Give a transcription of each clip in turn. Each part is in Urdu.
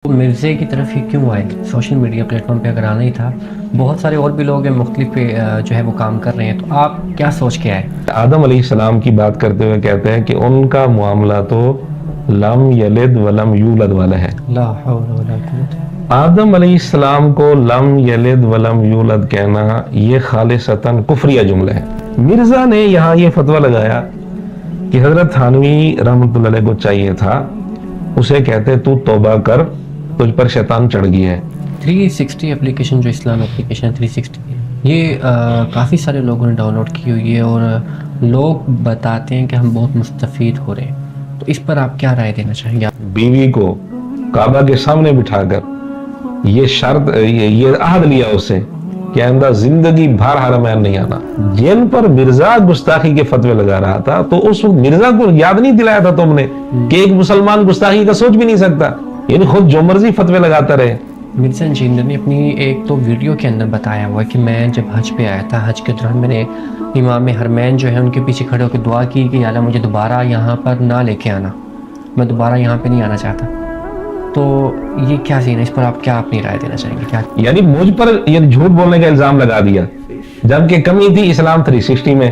مرزے کی طرف ہی کیوں آئے؟ سوشل میڈیا پلیٹ فارم پہ اگر آنا ہی تھا، بہت سارے اور بھی لوگ ہیں مختلف پہ جو ہے وہ کام کر رہے ہیں، تو آپ کیا سوچ کے آئے؟ آدم علیہ السلام کی بات کرتے ہوئے کہتے ہیں کہ ان کا معاملہ تو لم یلد ولم یولد والا ہے۔ لا حول ولا قوت۔ آدم علیہ السلام کو لم یلد ولم یولد کہنا یہ خالصتاً کفریہ جملہ ہے۔ مرزا نے یہاں یہ فتویٰ لگایا کہ حضرت تھانوی رحمۃ اللہ علیہ کو چاہیے تھا اسے کہتے تو توبہ کر، تجھ پر شیطان چڑھ گیا ہے۔ 360 اپلیکیشن، جو اسلام اپلیکیشن ہے 360، یہ کافی سارے لوگوں نے ڈاؤن لوڈ کی ہوئی ہے اور لوگ بتاتے ہیں کہ ہم بہت مستفید ہو رہے ہیں، تو اس پر آپ کیا رائے دینا چاہیں گے؟ بیوی کو کعبہ کے سامنے بٹھا کر یہ شرط یہ عہد لیا اس سے کہ آئندہ زندگی بھر حرمین نہیں آنا۔ جن پر مرزا گستاخی کے فتوے لگا رہا تھا تو اس وقت مرزا کو یاد نہیں دلایا تھا تم نے کہ ایک مسلمان گستاخی کا سوچ بھی نہیں سکتا، یعنی خود جو مرضی فتوے لگاتا رہے۔ مرزا انجینئر نے اپنی ایک تو ویڈیو کے اندر بتایا ہوا ہے کہ میں جب حج پہ آیا تھا، حج کے دوران میں نے امام حرمین جو ہے ان کے پیچھے کھڑے ہو کے دعا کی کہ یا اللہ مجھے دوبارہ یہاں پر نہ لے کے آنا، میں دوبارہ یہاں پہ نہیں آنا چاہتا۔ تو یہ کیا سین ہے؟ اس پر آپ کیا اپنی رائے دینا چاہیں گے؟ کیا یعنی مجھ پر یہ جھوٹ بولنے کا الزام لگا دیا، جبکہ کمی تھی اسلام 360 میں۔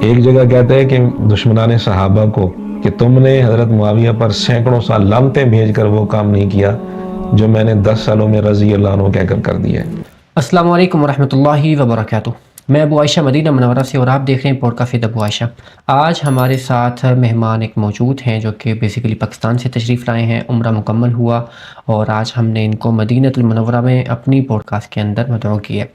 ایک جگہ کہتے ہیں کہ دشمنان صحابہ کو کہ تم نے حضرت معاویہ پر سینکڑوں سال لعنتیں بھیج کر وہ کام نہیں کیا جو میں نے 10 سالوں میں رضی اللہ عنہ کہہ کر دیا ہے۔ السلام علیکم ورحمۃ اللہ وبرکاتہ۔ میں ابو عائشہ مدینہ منورہ سے اور آپ دیکھ رہے ہیں پوڈکاسٹ ود ابو عائشہ۔ آج ہمارے ساتھ مہمان ایک موجود ہیں جو کہ بیسیکلی پاکستان سے تشریف لائے ہیں، عمرہ مکمل ہوا اور آج ہم نے ان کو مدینہ المنورہ میں اپنی پوڈکاسٹ کے اندر مدعو کیا۔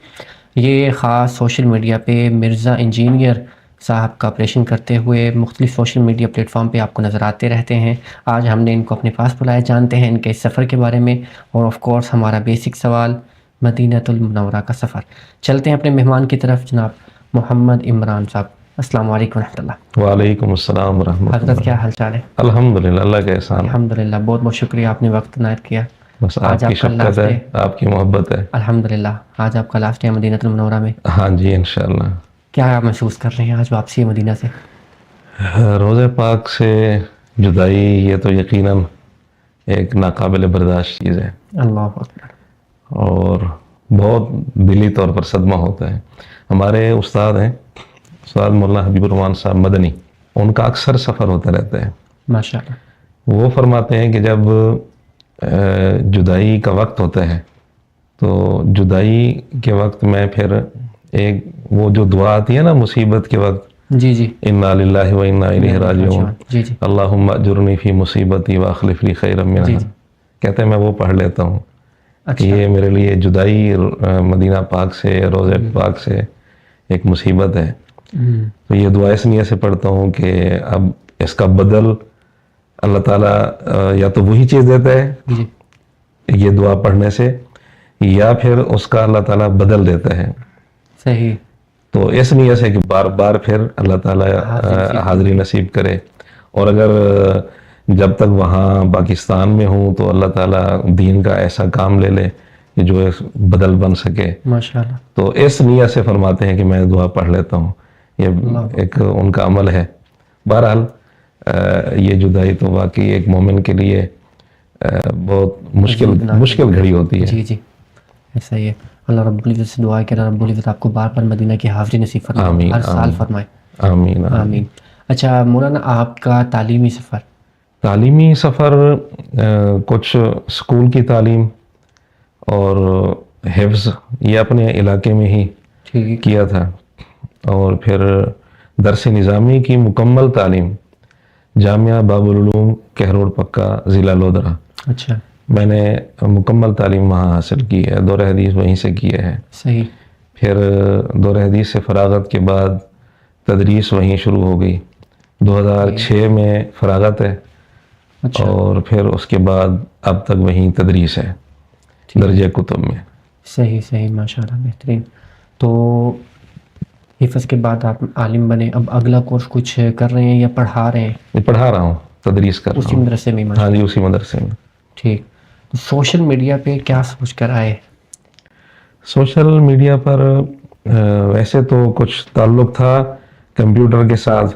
یہ خاص سوشل میڈیا پہ مرزا انجینئر صاحب کا آپریشن کرتے ہوئے مختلف سوشل میڈیا پلیٹ فارم پہ آپ کو نظر آتے رہتے ہیں۔ آج ہم نے ان کو اپنے پاس بلایا، جانتے ہیں ان کے اس سفر کے بارے میں، اور آف کورس ہمارا بیسک سوال مدینہ المنورہ کا سفر۔ چلتے ہیں اپنے مہمان کی طرف، جناب محمد عمران صاحب۔ السلام علیکم ورحمۃ اللہ۔ وعلیکم السلام ورحمۃ اللہ۔ حضرت کیا حال چال ہے؟ الحمدللہ، اللہ کا احسان۔ الحمدللہ، بہت بہت شکریہ، آپ نے وقت عنایت کیا۔ بس آپ کی شفقت ہے، آپ کی محبت ہے۔ الحمدللہ، آج آپ کا لاسٹ ہے مدینہ المنورہ میں۔ ہاں جی، انشاءاللہ۔ کیا محسوس کر رہے ہیں آج واپسی مدینہ سے؟ روضہ پاک سے جدائی یہ تو یقیناً ایک ناقابل برداشت چیز ہے اللہ اکبر۔ اور بہت دلی طور پر صدمہ ہوتا ہے۔ ہمارے استاد ہیں، استاد مولانا حبیب الرحمان صاحب مدنی، ان کا اکثر سفر ہوتا رہتا ہے۔ ماشاءاللہ۔ وہ فرماتے ہیں کہ جب جدائی کا وقت ہوتا ہے تو جدائی کے وقت میں پھر ایک وہ جو دعا آتی ہے نا مصیبت کے وقت، جی جی، انا للہ و انا الیہ راجعون، جی جی، اللہم اجرنی فی مصیبتی واخلف لی خیرا منہا، کہتے ہیں میں وہ پڑھ لیتا ہوں کہ یہ میرے لیے جدائی مدینہ پاک سے، روضہ پاک سے ایک مصیبت ہے۔ تو یہ دعا اس نیت سے پڑھتا ہوں کہ اب اس کا بدل اللہ تعالیٰ یا تو وہی چیز دیتا ہے یہ دعا پڑھنے سے، یا پھر اس کا اللہ تعالیٰ بدل دیتا ہے۔ صحیح۔ تو اس نیت سے کہ بار بار پھر اللہ تعالیٰ حاضری نصیب کرے، اور اگر جب تک وہاں پاکستان میں ہوں تو اللہ تعالیٰ دین کا ایسا کام لے لے کہ جو بدل بن سکے۔ ماشاءاللہ۔ تو اس نیت سے فرماتے ہیں کہ میں دعا پڑھ لیتا ہوں، یہ ایک ان کا عمل ہے۔ بہرحال یہ جدائی تو واقعی ایک مومن کے لیے بہت مشکل گھڑی ہوتی ہے۔ جی جی، ایسا ہی ہے۔ اللہ رب العزت سے دعا ہے کہ اللہ رب العزت آپ کو بار بار مدینہ کی حاضری نصیب فرمائے، ہر سال فرمائے۔ آمین آمین۔ اچھا مولانا، آپ کا تعلیمی سفر؟ تعلیمی سفر کچھ اسکول کی تعلیم اور حفظ یہ اپنے علاقے میں ہی کیا تھا، اور پھر درس نظامی کی مکمل تعلیم جامعہ باب العلوم کہروڑ پکا، ضلع لودھرا۔ اچھا، میں نے مکمل تعلیم وہاں حاصل کی ہے، دور حدیث وہیں سے کیے ہیں۔ صحیح۔ پھر دور حدیث سے فراغت کے بعد تدریس وہیں شروع ہو گئی، 2006 میں فراغت ہے، اور پھر اس کے بعد اب تک وہیں تدریس ہے درجہ کتب میں۔ صحیح صحیح، ماشاءاللہ، بہترین۔ تو حفظ کے بعد آپ عالم بنے، اب اگلا کورس کچھ کر رہے ہیں یا پڑھا رہے ہیں؟ پڑھا رہا ہوں، تدریس کر رہا ہوں اسی مدرسے میں؟ ہاں جی، اسی مدرسے میں۔ ٹھیک۔ تو سوشل میڈیا پہ کیا سوچ کر آئے؟ سوشل میڈیا پر ویسے تو کچھ تعلق تھا کمپیوٹر کے ساتھ،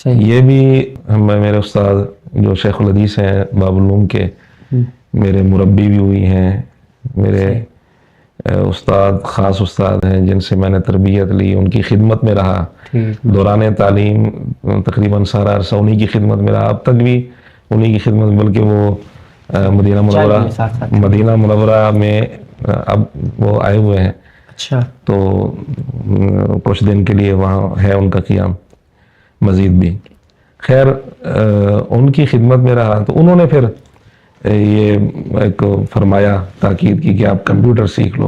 یہ بھی میرے استاد جو شیخ الحدیث ہیں باب العلوم کے، میرے مربی بھی ہوئی ہیں، میرے استاد، خاص استاد ہیں جن سے میں نے تربیت لی، ان کی خدمت میں رہا دوران تعلیم، تقریباً سارا عرصہ انہی کی خدمت میں رہا، اب تک بھی انہی کی خدمت، بلکہ وہ مدینہ منورہ میں اب وہ آئے ہوئے ہیں، اچھا، تو کچھ دن کے لیے وہاں ہے ان کا قیام مزید بھی. خیر ان کی خدمت میں رہا تو انہوں نے پھر یہ ایک فرمایا، تاکید کی کہ آپ کمپیوٹر سیکھ لو.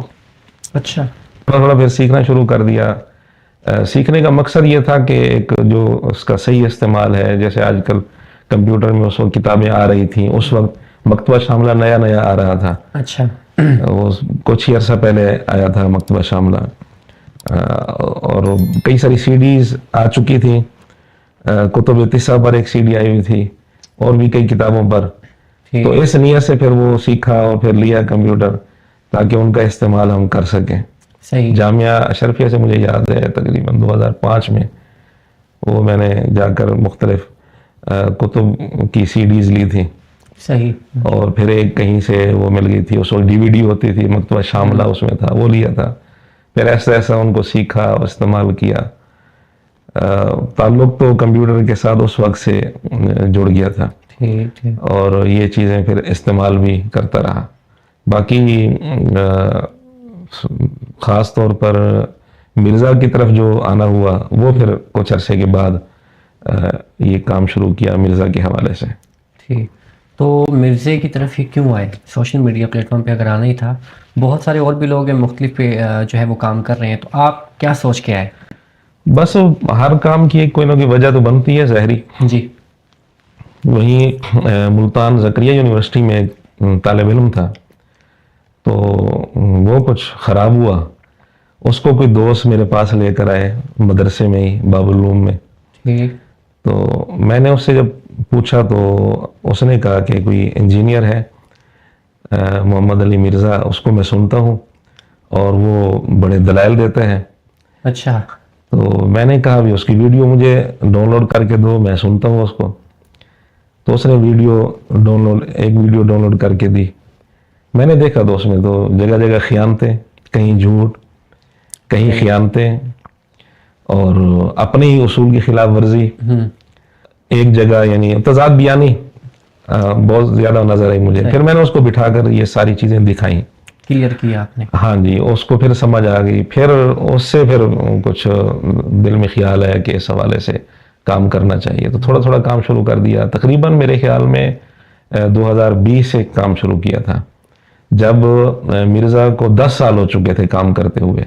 اچھا، تھوڑا پھر سیکھنا شروع کر دیا. سیکھنے کا مقصد یہ تھا کہ ایک جو اس کا صحیح استعمال ہے، جیسے آج کل کمپیوٹر میں اس وقت کتابیں آ رہی تھیں، اس وقت مکتبہ شاملہ نیا آ رہا تھا. اچھا، وہ کچھ ہی عرصہ پہلے آیا تھا مکتبہ شاملہ، اور کئی ساری سی ڈیز آ چکی تھیں. کتب تسع پر ایک سی ڈی آئی ہوئی تھی، اور بھی کئی کتابوں پر. تو اس نیت سے پھر وہ سیکھا اور پھر لیا کمپیوٹر، تاکہ ان کا استعمال ہم کر سکیں. صحیح. جامعہ اشرفیہ سے مجھے یاد ہے تقریباً 2005 میں وہ میں نے جا کر مختلف کتب کی سی ڈیز لی تھی. صحیح. اور پھر ایک کہیں سے وہ مل گئی تھی، اس وقت ڈی وی ڈی ہوتی تھی، مکتبہ شاملہ اس میں تھا، وہ لیا تھا. پھر ایسا ان کو سیکھا اور استعمال کیا. تعلق تو کمپیوٹر کے ساتھ اس وقت سے جڑ گیا تھا، اور یہ چیزیں پھر استعمال بھی کرتا رہا. باقی خاص طور پر مرزا کی طرف جو آنا ہوا، وہ پھر کچھ عرصے کے بعد یہ کام شروع کیا مرزا کے حوالے سے. ٹھیک. تو مرزے کی طرف ہی کیوں آئے؟ سوشل میڈیا پلیٹ فارم پہ اگر آنا ہی تھا، بہت سارے اور بھی لوگ ہیں مختلف پہ جو ہے وہ کام کر رہے ہیں، تو آپ کیا سوچ کے آئے؟ بس ہر کام کی کوئی نہ کوئی وجہ تو بنتی ہے ظاہری. جی. وہیں ملتان زکریا یونیورسٹی میں ایک طالب علم تھا، تو وہ کچھ خراب ہوا. اس کو کوئی دوست میرے پاس لے کر آئے مدرسے میں ہی، باب العلوم میں. ٹھیک. تو میں نے اس سے جب پوچھا تو اس نے کہا کہ کوئی انجینئر ہے محمد علی مرزا، اس کو میں سنتا ہوں اور وہ بڑے دلائل دیتے ہیں. اچھا. تو میں نے کہا بھی اس کی ویڈیو مجھے ڈاؤن لوڈ کر کے دو، میں سنتا ہوں اس کو. تو اس نے ایک ویڈیو ڈاؤن لوڈ کر کے دی. میں نے دیکھا تو اس میں تو جگہ جگہ خیانتیں، کہیں جھوٹ، کہیں خیانتیں، اور اپنے ہی اصول کی خلاف ورزی. ایک جگہ یعنی تضاد بیانی بہت زیادہ نظر آئی مجھے. پھر میں نے اس کو بٹھا کر یہ ساری چیزیں دکھائیں، کلیئر کیا آپ نے. ہاں جی، اس کو پھر سمجھ آ گئی. پھر اس سے پھر کچھ دل میں خیال ہے کہ اس حوالے سے کام کرنا چاہیے، تو تھوڑا تھوڑا کام شروع کر دیا. تقریباً میرے خیال میں 2020 سے کام شروع کیا تھا، جب مرزا کو 10 سال ہو چکے تھے کام کرتے ہوئے.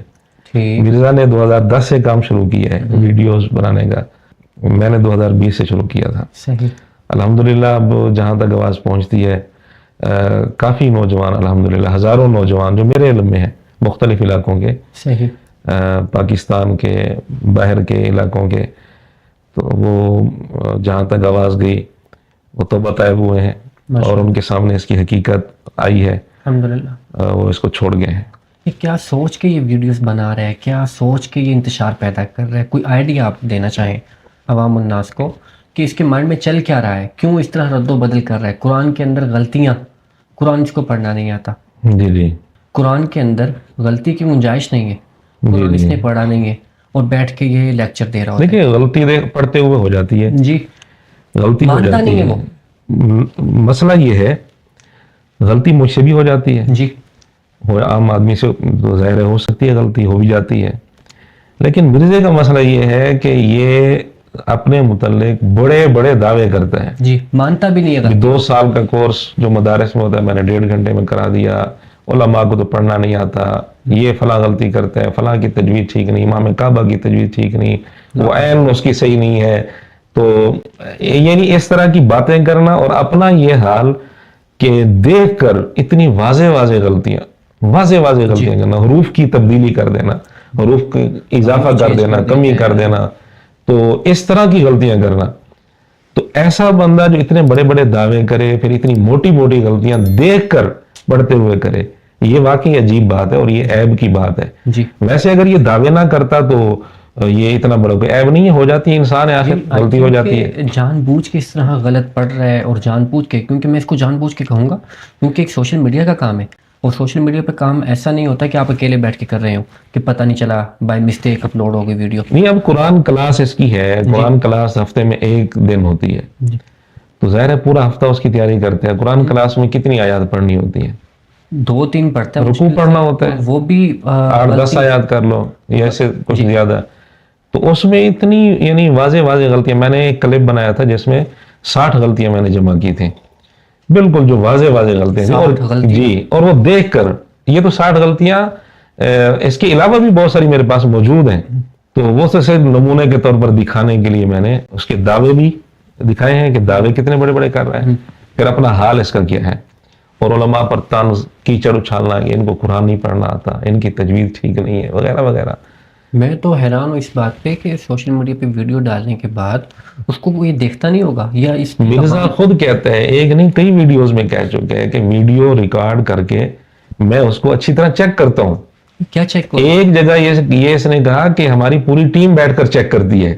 مرزا نے 2010 سے کام شروع کیا ہے ویڈیوز بنانے کا، میں نے 2020 سے شروع کیا تھا. صحیح. الحمدللہ اب جہاں تک آواز پہنچتی ہے، کافی نوجوان، الحمدللہ ہزاروں نوجوان جو میرے علم میں ہیں مختلف علاقوں کے، صحیح، پاکستان کے، باہر کے علاقوں کے، تو وہ جہاں تک آواز گئی وہ تو بتائے ہوئے ہیں، اور ان کے سامنے اس کی حقیقت آئی ہے. الحمدللہ. وہ اس کو چھوڑ گئے ہیں. کیا سوچ کے یہ ویڈیوز بنا رہے ہیں؟ کیا سوچ کے یہ انتشار پیدا کر رہے ہیں؟ کوئی آئیڈیا آپ دینا چاہیں عوام الناس کو کہ اس کے مائنڈ میں چل کیا رہا ہے؟ کیوں اس طرح رد و بدل کر رہا ہے؟ قرآن کے اندر غلطیاں، قرآن اس کو پڑھنا نہیں آتا. جی. قرآن کے اندر غلطی کی گنجائش نہیں ہے، قرآن اس نے پڑھا نہیں ہے، اور بیٹھ کے یہ لیکچر دے رہا ہوتا ہے. دیکھیں غلطی پڑھتے ہوئے ہو جاتی ہے. جی. غلطی ہو جاتی ہے. مسئلہ یہ ہے غلطی مجھ سے بھی ہو جاتی ہے. جی. عام آدمی سے ظاہر ہو سکتی ہے، غلطی ہو بھی جاتی ہے. لیکن مرزے کا مسئلہ یہ ہے کہ یہ اپنے متعلق بڑے بڑے دعوے کرتا ہے. جی. مانتا بھی نہیں ہے. 2 سال کا کورس جو مدارس میں ہوتا ہے میں نے 1.5 گھنٹے میں کرا دیا. علماء کو تو پڑھنا نہیں آتا، یہ فلاں غلطی کرتے ہیں، فلاں کی تجوید ٹھیک نہیں، امام کعبہ کی تجوید ٹھیک نہیں، وہ عین اس کی صحیح نہیں ہے. تو یعنی اس طرح کی باتیں کرنا، اور اپنا یہ حال کہ دیکھ کر اتنی واضح غلطیاں کرنا، حروف کی تبدیلی کر دینا، حروف کی اضافہ کر دینا، کمی کر دینا، تو اس طرح کی غلطیاں کرنا. تو ایسا بندہ جو اتنے بڑے بڑے دعوے کرے، پھر اتنی موٹی موٹی غلطیاں دیکھ کر پڑھتے ہوئے کرے، یہ واقعی عجیب بات ہے اور یہ عیب کی بات ہے. جی. ویسے اگر یہ دعوے نہ کرتا تو یہ اتنا بڑا کوئی عیب نہیں ہے, ہو جاتی ہے, انسان ہے آخر, غلطی ہو جاتی ہے. جان بوجھ کے اس طرح غلط پڑھ رہا ہے, اور جان بوجھ کے, کیونکہ میں اس کو جان بوجھ کے کہوں گا کیونکہ ایک سوشل میڈیا کا کام ہے, اور سوشل میڈیا پہ کام ایسا نہیں ہوتا کہ آپ اکیلے بیٹھ کے کر رہے ہو کہ پتہ نہیں چلا بائی مسٹیک اپلوڈ ہو گئی ویڈیو. نہیں, اب قرآن کلاس اس کی ہے, قرآن کلاس ہفتے میں ایک دن ہوتی ہے, تو ظاہر ہے پورا ہفتہ اس کی تیاری کرتے ہیں. قرآن کلاس میں کتنی آیات پڑھنی ہوتی ہیں؟ 2-3 پڑھتا ہے, رکوع پڑھنا ہوتا ہے, وہ بھی 8-10 آیات کر لو یا ایسے کچھ زیادہ. تو اس میں اتنی یعنی واضح غلطیاں, میں نے ایک کلپ بنایا تھا جس میں 60 غلطیاں میں نے جمع کی تھیں, بالکل جو واضح غلطیاں تھیں. اور جی, اور وہ دیکھ کر یہ تو 60 غلطیاں, اس کے علاوہ بھی بہت ساری میرے پاس موجود ہیں, تو وہ تو صرف نمونے کے طور پر دکھانے کے لیے میں نے اس کے دعوے بھی دکھائے ہیں کہ دعوے کتنے بڑے بڑے کر رہے ہیں, پھر اپنا حال اس کا کیا ہے, اور علماء پر طنز کیچڑ اچھالنا کہ ان کو قرآن نہیں پڑھنا آتا, ان کی تجوید ٹھیک نہیں ہے, وغیرہ وغیرہ. میں تو حیران ہوں اس بات پہ کہ سوشل میڈیا پہ ویڈیو ڈالنے کے بعد اس کو کوئی دیکھتا نہیں ہوگا, یا اس مرزا خود کہتا ہے, ایک نہیں کئی ویڈیوز میں کہہ چکے ہیں کہ ویڈیو ریکارڈ کر کے میں اس کو اچھی طرح چیک کرتا ہوں. کیا چیک کرو؟ ایک جگہ یہ اس نے کہا کہ ہماری پوری ٹیم بیٹھ کر چیک کرتی ہے,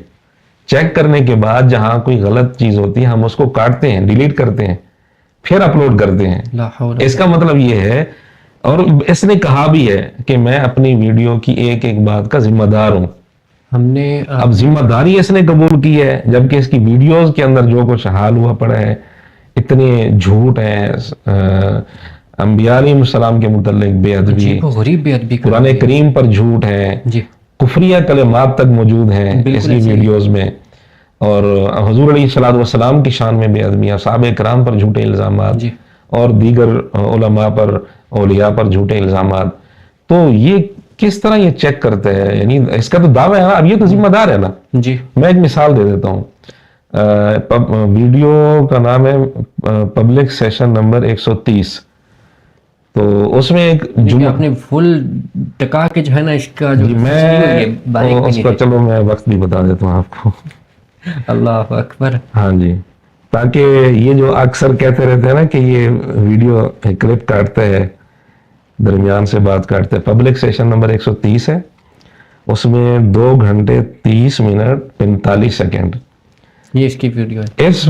چیک کرنے کے بعد جہاں کوئی غلط چیز ہوتی ہے ہم اس کو کاٹتے ہیں, ڈیلیٹ کرتے ہیں, پھر اپلوڈ کرتے ہیں. اس کا مطلب یہ ہے, اور اس نے کہا بھی ہے کہ میں اپنی ویڈیو کی ایک ایک بات کا ذمہ دار ہوں. ہم نے اب ذمہ داری اس نے قبول کی ہے, جبکہ اس کی ویڈیوز کے اندر جو کچھ حال ہوا پڑا ہے, اتنے جھوٹ ہیں, انبیاء علیہ السلام کے متعلق بے ادبی, غریب بے ادبی, قرآن کریم پر جھوٹ ہے, کفریہ کلمات تک موجود ہیں اس کی ویڈیوز میں, اور حضور علیہ السلام کی شان میں بے ادبیاں, صحابہ کرام پر جھوٹے الزامات, اور دیگر علماء پر, اولیاء پر جھوٹے الزامات. تو یہ کس طرح یہ چیک کرتا ہے؟ یعنی اس کا تو دعویٰ ہے نا, اب یہ تو ذمہ دار ہے نا. جی, میں ایک مثال دے دیتا ہوں. ویڈیو کا نام ہے پبلک سیشن نمبر 130. تو اس میں ایک جملہ اپنے فل ٹکا کے جو ہے نا اس کا جو میں اس کا, چلو میں وقت بھی بتا دیتا ہوں آپ کو. اللہ اکبر. ہاں جی, تاکہ یہ جو اکثر کہتے رہتے ہیں نا کہ یہ ویڈیو کلپ کاٹتا ہے, درمیان سے بات کاٹتا ہے. پبلک سیشن نمبر 130 ہے, اس میں 2 گھنٹے 30 منٹ 45 سیکنڈ یہ اس کی ویڈیو ہے. اس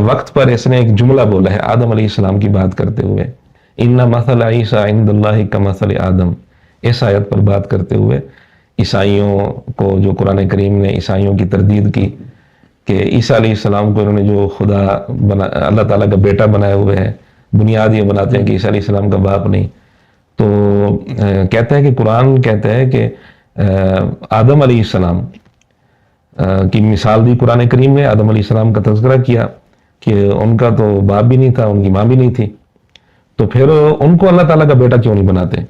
وقت پر اس نے ایک جملہ بولا ہے آدم علیہ السلام کی بات کرتے ہوئے, ان مثل عیسیٰ عند اللہ کمثل آدم. اس آیت پر بات کرتے ہوئے عیسائیوں کو, جو قرآن کریم نے عیسائیوں کی تردید کی کہ عیسیٰ علیہ السلام کو انہوں نے جو خدا بنا, اللہ تعالیٰ کا بیٹا بنائے ہوئے ہیں, بنیاد یہ بناتے ہیں کہ عیسیٰ علیہ السلام کا باپ نہیں. تو کہتا ہے کہ قرآن کہتا ہے کہ آدم علیہ السلام کی مثال دی قرآن کریم نے, آدم علیہ السلام کا تذکرہ کیا کہ ان کا تو باپ بھی نہیں تھا, ان کی ماں بھی نہیں تھی, تو پھر ان کو اللہ تعالیٰ کا بیٹا کیوں نہیں بناتے؟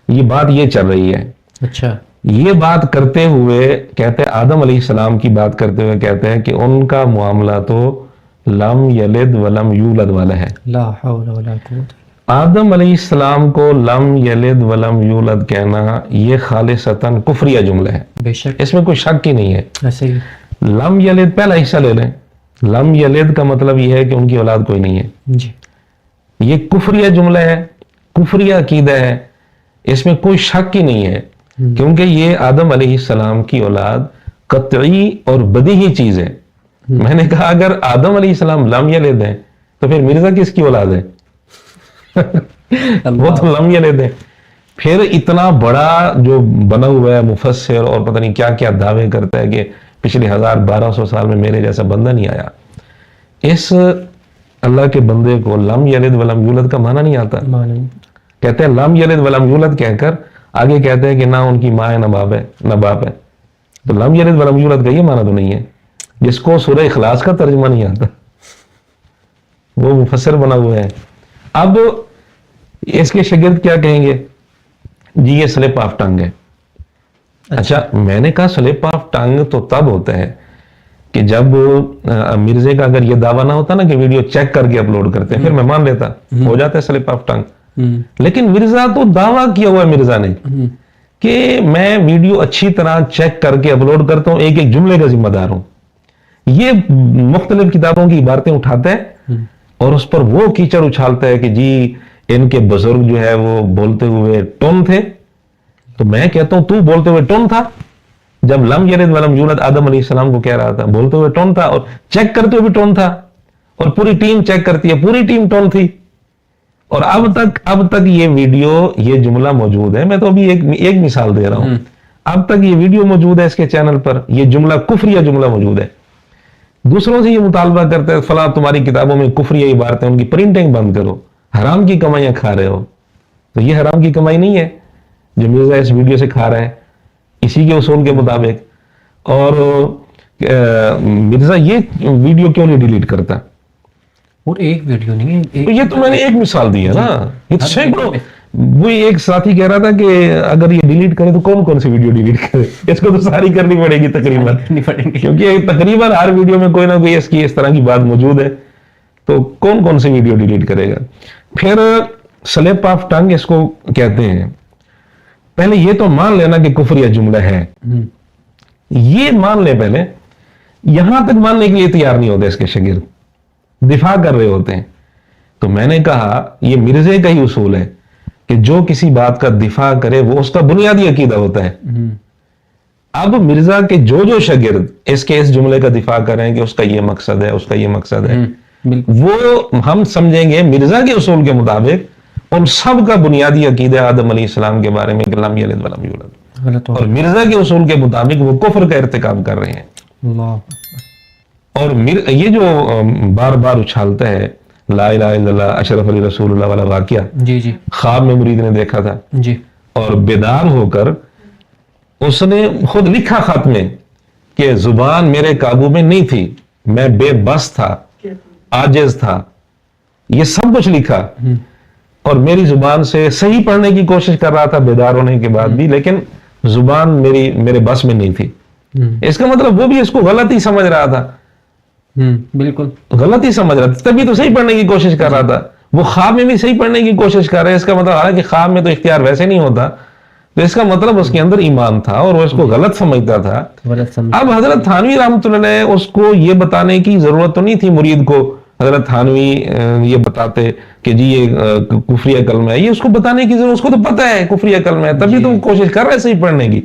یہ بات یہ چل رہی ہے. اچھا, یہ بات کرتے ہوئے کہتے ہیں, آدم علیہ السلام کی بات کرتے ہوئے کہتے ہیں کہ ان کا معاملہ تو لم یلد ولم یولد والا ہے. لا حول ولا قوت. آدم علیہ السلام کو لم یلد ولم یولد کہنا یہ خالصتاً کفریہ جملہ ہے. بے شک, اس میں کوئی شک ہی نہیں ہے. ایسے ہی لم یلد پہلا حصہ لے لیں, لم یلد کا مطلب یہ ہے کہ ان کی اولاد کوئی نہیں ہے. جی, یہ کفریہ جملہ ہے, کفریہ عقیدہ ہے, اس میں کوئی شک ہی نہیں ہے, کیونکہ یہ آدم علیہ السلام کی اولاد قطعی اور بدیہی چیز ہے. میں نے کہا اگر آدم علیہ السلام لم یلد ہیں تو پھر مرزا کس کی اولاد ہے؟ وہ تو لم یلد ہے. پھر اتنا بڑا جو بنا ہوا ہے مفسر, اور پتہ نہیں کیا کیا دعوے کرتا ہے کہ پچھلے 1200 سال میں میرے جیسا بندہ نہیں آیا. اس اللہ کے بندے کو لم یلد ولم یولد کا معنی نہیں آتا. کہتے ہیں لم یلد ولم یولد کہہ کر آگے کہتے ہیں کہ نہ ان کی ماں ہے نہ باپ ہے. تو لم یلد ولم یولد کا یہ معنی تو نہیں ہے. جس کو سورہ اخلاص کا ترجمہ نہیں آتا وہ مفسر بنا ہوا ہے. اب اس کے شاگرد کیا کہیں گے؟ جی یہ سلپ آف ٹنگ ہے. اچھا, میں نے کہا سلپ آف ٹنگ تو تب ہوتا ہے کہ جب مرزے کا اگر یہ دعویٰ نہ ہوتا نا کہ ویڈیو چیک کر کے اپلوڈ کرتے ہیں, پھر میں مان لیتا, ہو جاتا ہے سلپ آف ٹنگ. لیکن مرزا تو دعویٰ کیا ہوا ہے مرزا نے کہ میں ویڈیو اچھی طرح چیک کر کے اپلوڈ کرتا ہوں, ایک ایک جملے کا ذمہ دار ہوں. یہ مختلف کتابوں کی عبارتیں اٹھاتا ہے اور اس پر وہ کیچڑ اچھالتا ہے کہ جی ان کے بزرگ جو ہے وہ بولتے ہوئے ٹون تھے. تو میں کہتا ہوں تو بولتے ہوئے ٹون تھا, جب لم یلد ولم یولد آدم علیہ السلام کو کہہ رہا تھا بولتے ہوئے ٹون تھا, اور چیک کرتے ہوئے بھی ٹون تھا, اور پوری ٹیم چیک کرتی ہے, پوری ٹیم ٹون تھی. اور اب تک یہ ویڈیو, یہ جملہ موجود ہے. میں تو ابھی ایک مثال دے رہا ہوں. اب تک یہ ویڈیو موجود ہے اس کے چینل پر, یہ جملہ کفریہ جملہ موجود ہے. دوسروں سے یہ مطالبہ کرتے ہیں فلاں تمہاری کتابوں میں کفریہ عبارتیں, ان کی پرنٹنگ بند کرو, حرام کی کمائیاں کھا رہے ہو. تو یہ حرام کی کمائی نہیں ہے جو مرزا اس ویڈیو سے کھا رہا ہے اسی کے اصول کے مطابق. اور مرزا یہ ویڈیو کیوں نہیں ڈیلیٹ کرتا؟ اور ایک ویڈیو نہیں ہے, یہ تو میں نے ایک مثال دی ہے نا, یہ تو سینکڑوں. وہ ایک ساتھی کہہ رہا تھا کہ اگر یہ ڈیلیٹ کرے تو کون سی ویڈیو ڈیلیٹ کرے, اس کو تو ساری کرنی پڑے گی تقریباً, کیونکہ تقریباً ہر ویڈیو میں کوئی نہ کوئی اس طرح کی بات موجود ہے. تو کون سی ویڈیو ڈیلیٹ کرے گا؟ پھر سلپ آف ٹنگ اس کو کہتے ہیں. پہلے یہ تو مان لینا کہ کفریہ جملہ ہے, یہ مان لے پہلے. یہاں تک ماننے کے لیے تیار نہیں ہوتے اس کے شاگرد, دفاع کر رہے ہوتے ہیں. تو میں نے کہا یہ مرزے کا ہی اصول ہے کہ جو کسی بات کا دفاع کرے وہ اس کا بنیادی عقیدہ ہوتا ہے. اب مرزا کے جو شاگرد اس جملے کا دفاع کریں کہ اس کا یہ مقصد ہے, اس کا یہ مقصد ہے, وہ ہم سمجھیں گے مرزا کے اصول کے مطابق ان سب کا بنیادی عقیدہ آدم علیہ السلام کے بارے میں کہ لم یلد ولم یولد, اور مرزا کے اصول کے مطابق وہ کفر کا ارتکاب کر رہے ہیں. اور یہ جو بار بار اچھالتا ہے لا الہ الا اللہ اشرف علی رسول اللہ والا واقعہ, جی خواب میں مرید نے دیکھا تھا, جی, اور بیدار ہو کر اس نے خود لکھا خط میں کہ زبان میرے قابو میں نہیں تھی, میں بے بس تھا, عاجز تھا, یہ سب کچھ لکھا, اور میری زبان سے صحیح پڑھنے کی کوشش کر رہا تھا بیدار ہونے کے بعد بھی, لیکن زبان میرے بس میں نہیں تھی. اس کا مطلب وہ بھی اس کو غلط ہی سمجھ رہا تھا, بالکل غلط ہی سمجھ رہا تھا, تبھی تو صحیح پڑھنے کی کوشش کر رہا تھا. وہ خواب میں بھی صحیح پڑھنے کی کوشش کر رہا ہے, اس کا مطلب حالانکہ خواب میں تو اختیار ویسے نہیں ہوتا, تو اس کا مطلب اس کے اندر ایمان تھا اور وہ اس کو غلط سمجھتا تھا. اب حضرت تھانوی رحمۃ اللہ علیہ اس کو یہ بتانے کی ضرورت تو نہیں تھی مرید کو. حضرت تھانوی یہ بتاتے کہ جی یہ کفریہ کلمہ ہے, یہ اس کو بتانے کی ضرورت, اس کو تو پتہ ہے کفریہ کلمہ ہے, تبھی تو وہ کوشش کر رہا ہے صحیح پڑھنے کی.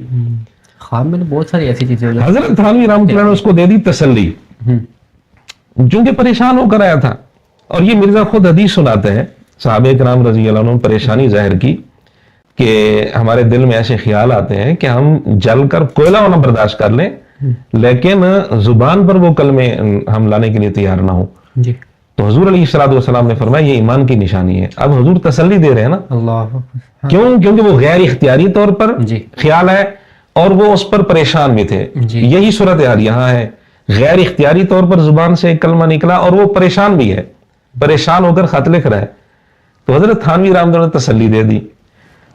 خواب میں بہت ساری ایسی چیزیں حضرت تھانوی رحمۃ اللہ نے اس کو دے دی تسلی, چونکہ پریشان ہو کر آیا تھا. اور یہ مرزا خود حدیث سناتے ہیں, صحابہ کرام رضی اللہ عنہم پریشانی ظاہر کی کہ ہمارے دل میں ایسے خیال آتے ہیں کہ ہم جل کر کوئلہ ہونا برداشت کر لیں, لیکن زبان پر وہ کلمے ہم لانے کے لیے تیار نہ ہوں. جی, تو حضور علیہ الصلوۃ والسلام نے فرمایا یہ ایمان کی نشانی ہے. اب حضور تسلی دے رہے ہیں نا, اللہ کیونکہ وہ غیر اختیاری طور پر خیال ہے اور وہ اس پر پریشان بھی تھے. یہی صورتحال یہاں ہے, غیر اختیاری طور پر زبان سے ایک کلمہ نکلا اور وہ پریشان بھی ہے, پریشان ہو کر خط لکھ رہا ہے. تو حضرت تھانوی رحمۃ اللہ نے تسلی دے دی.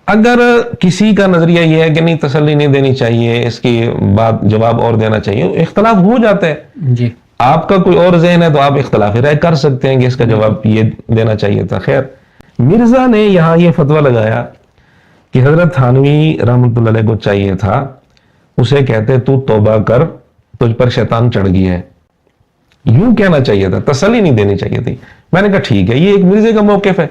اگر کسی کا نظریہ یہ ہے کہ نہیں تسلی نہیں دینی چاہیے, اس کی بات جواب اور دینا چاہیے, اختلاف ہو جاتا ہے. جی, آپ کا کوئی اور ذہن ہے تو آپ اختلاف رائے کر سکتے ہیں کہ اس کا جواب یہ دینا چاہیے تھا. خیر, مرزا نے یہاں یہ فتویٰ لگایا کہ حضرت تھانوی رحمۃ اللہ علیہ کو چاہیے تھا اسے کہتے تو توبہ کر, تجھ پر شیطان چڑھ گئی ہے, یوں کہنا چاہیے تھا, تسلی نہیں دینی چاہیے تھی. میں نے کہا ٹھیک ہے, یہ ایک مرزے کا موقف ہے.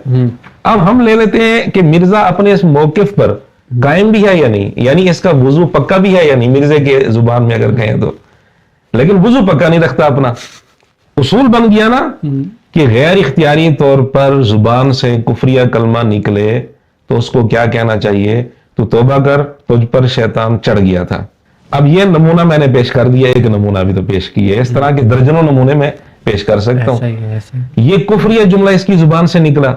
اب ہم لے لیتے ہیں کہ مرزا اپنے اس موقف پر قائم بھی ہے یا نہیں, یعنی اس کا وضو پکا بھی ہے یا نہیں مرزے کے زبان میں اگر کہیں تو, لیکن وضو پکا نہیں رکھتا اپنا. اصول بن گیا نا کہ غیر اختیاری طور پر زبان سے کفریہ کلمہ نکلے تو اس کو کیا کہنا چاہیے, تو توبہ کر, تجھ پر شیطان چڑھ گیا تھا. اب یہ نمونہ میں نے پیش کر دیا, ایک نمونہ بھی تو پیش کیا ہے, اس طرح کے درجنوں نمونے میں پیش کر سکتا ہوں. یہ کفریہ جملہ اس کی زبان سے نکلا.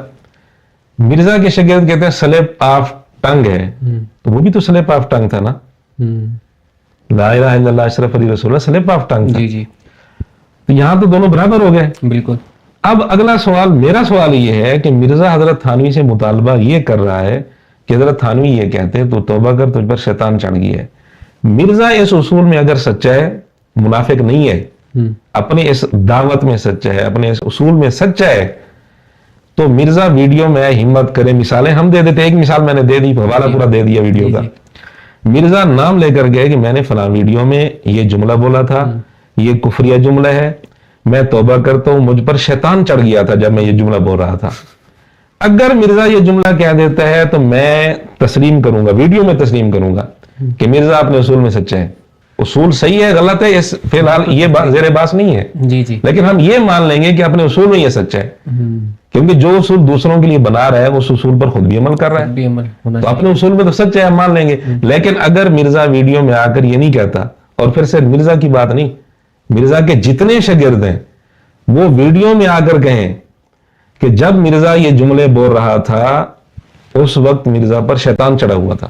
مرزا کے شاگرد کہتے ہیں سلپ آف ٹنگ ہے, تو وہ بھی تو سلپ آف ٹنگ تھا نا, لا الہ الا اللہ اشرف علی رسول اللہ سلپ آف ٹنگ تھا. جی, تو یہاں تو دونوں برابر ہو گئے. بالکل. اب اگلا سوال, میرا سوال یہ ہے کہ مرزا حضرت تھانوی سے مطالبہ یہ کر رہا ہے کہ حضرت تھانوی یہ کہتے تو توبہ کر, تجھ پر شیطان چڑھ گئی ہے. مرزا اس اصول میں اگر سچا ہے, منافق نہیں ہے, اپنے اس دعوت میں سچا ہے, اپنے اس اصول میں سچا ہے, تو مرزا ویڈیو میں ہمت کرے, مثالیں ہم دے دیتے, ایک مثال میں نے دے دی, حوالہ پورا دے دیا ویڈیو کا. مرزا نام لے کر گئے کہ میں نے فلاں ویڈیو میں یہ جملہ بولا تھا, یہ کفریہ جملہ ہے, میں توبہ کرتا ہوں, مجھ پر شیطان چڑھ گیا تھا جب میں یہ جملہ بول رہا تھا. اگر مرزا یہ جملہ کہہ دیتا ہے تو میں تسلیم کروں گا, ویڈیو میں تسلیم کروں گا کہ مرزا اپنے اصول میں سچا ہے. اصول صحیح ہے غلط ہے اس فی الحال یہ بات زیر بحث نہیں ہے، جی جی، لیکن ہم یہ مان لیں گے کہ اپنے اصول میں یہ سچا ہے، کیونکہ جو اصول دوسروں کے لیے بنا رہا ہے اس اصول پر خود بھی عمل کر رہا ہے، بھی عمل ہونا تو اپنے اصول میں تو سچ ہے ہم مان لیں گے۔ لیکن اگر مرزا ویڈیو میں آ کر یہ نہیں کہتا، اور پھر صرف مرزا کی بات نہیں، مرزا کے جتنے شاگرد ہیں وہ ویڈیو میں آ کر کہیں کہ جب مرزا یہ جملے بول رہا تھا اس وقت مرزا پر شیطان چڑھا ہوا تھا،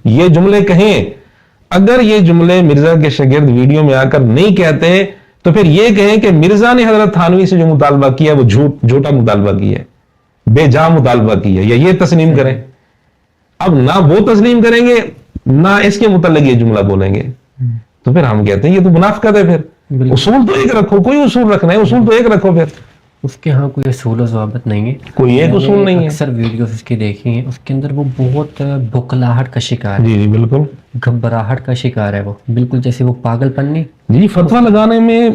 یہ جملے کہیں، اگر یہ جملے مرزا کے شاگرد ویڈیو میں آ کر نہیں کہتے تو پھر یہ کہیں کہ مرزا نے حضرت تھانوی سے جو مطالبہ کیا وہ جھوٹا مطالبہ کیا ہے، بے جا مطالبہ کیا ہے، یا یہ تسلیم کریں۔ اب نہ وہ تسلیم کریں گے نہ اس کے متعلق یہ جملہ بولیں گے، تو پھر ہم کہتے ہیں یہ تو منافقت ہے۔ پھر اصول تو ایک رکھو، کوئی اصول رکھنا ہے، اصول تو ایک رکھو، پھر اس کے ہاں کوئی اصول و ضوابط نہیں ہے، کوئی ایک اصول نہیں ہے۔ اکثر ویڈیوز اس کی دیکھی ہیں، اس کے اندر وہ بہت بکلاہٹ کا شکار ہے، جی جی بالکل، گھبراہٹ کا شکار ہے، وہ بالکل جیسے وہ پاگل پن نہیں۔ جی فتویٰ لگانے میں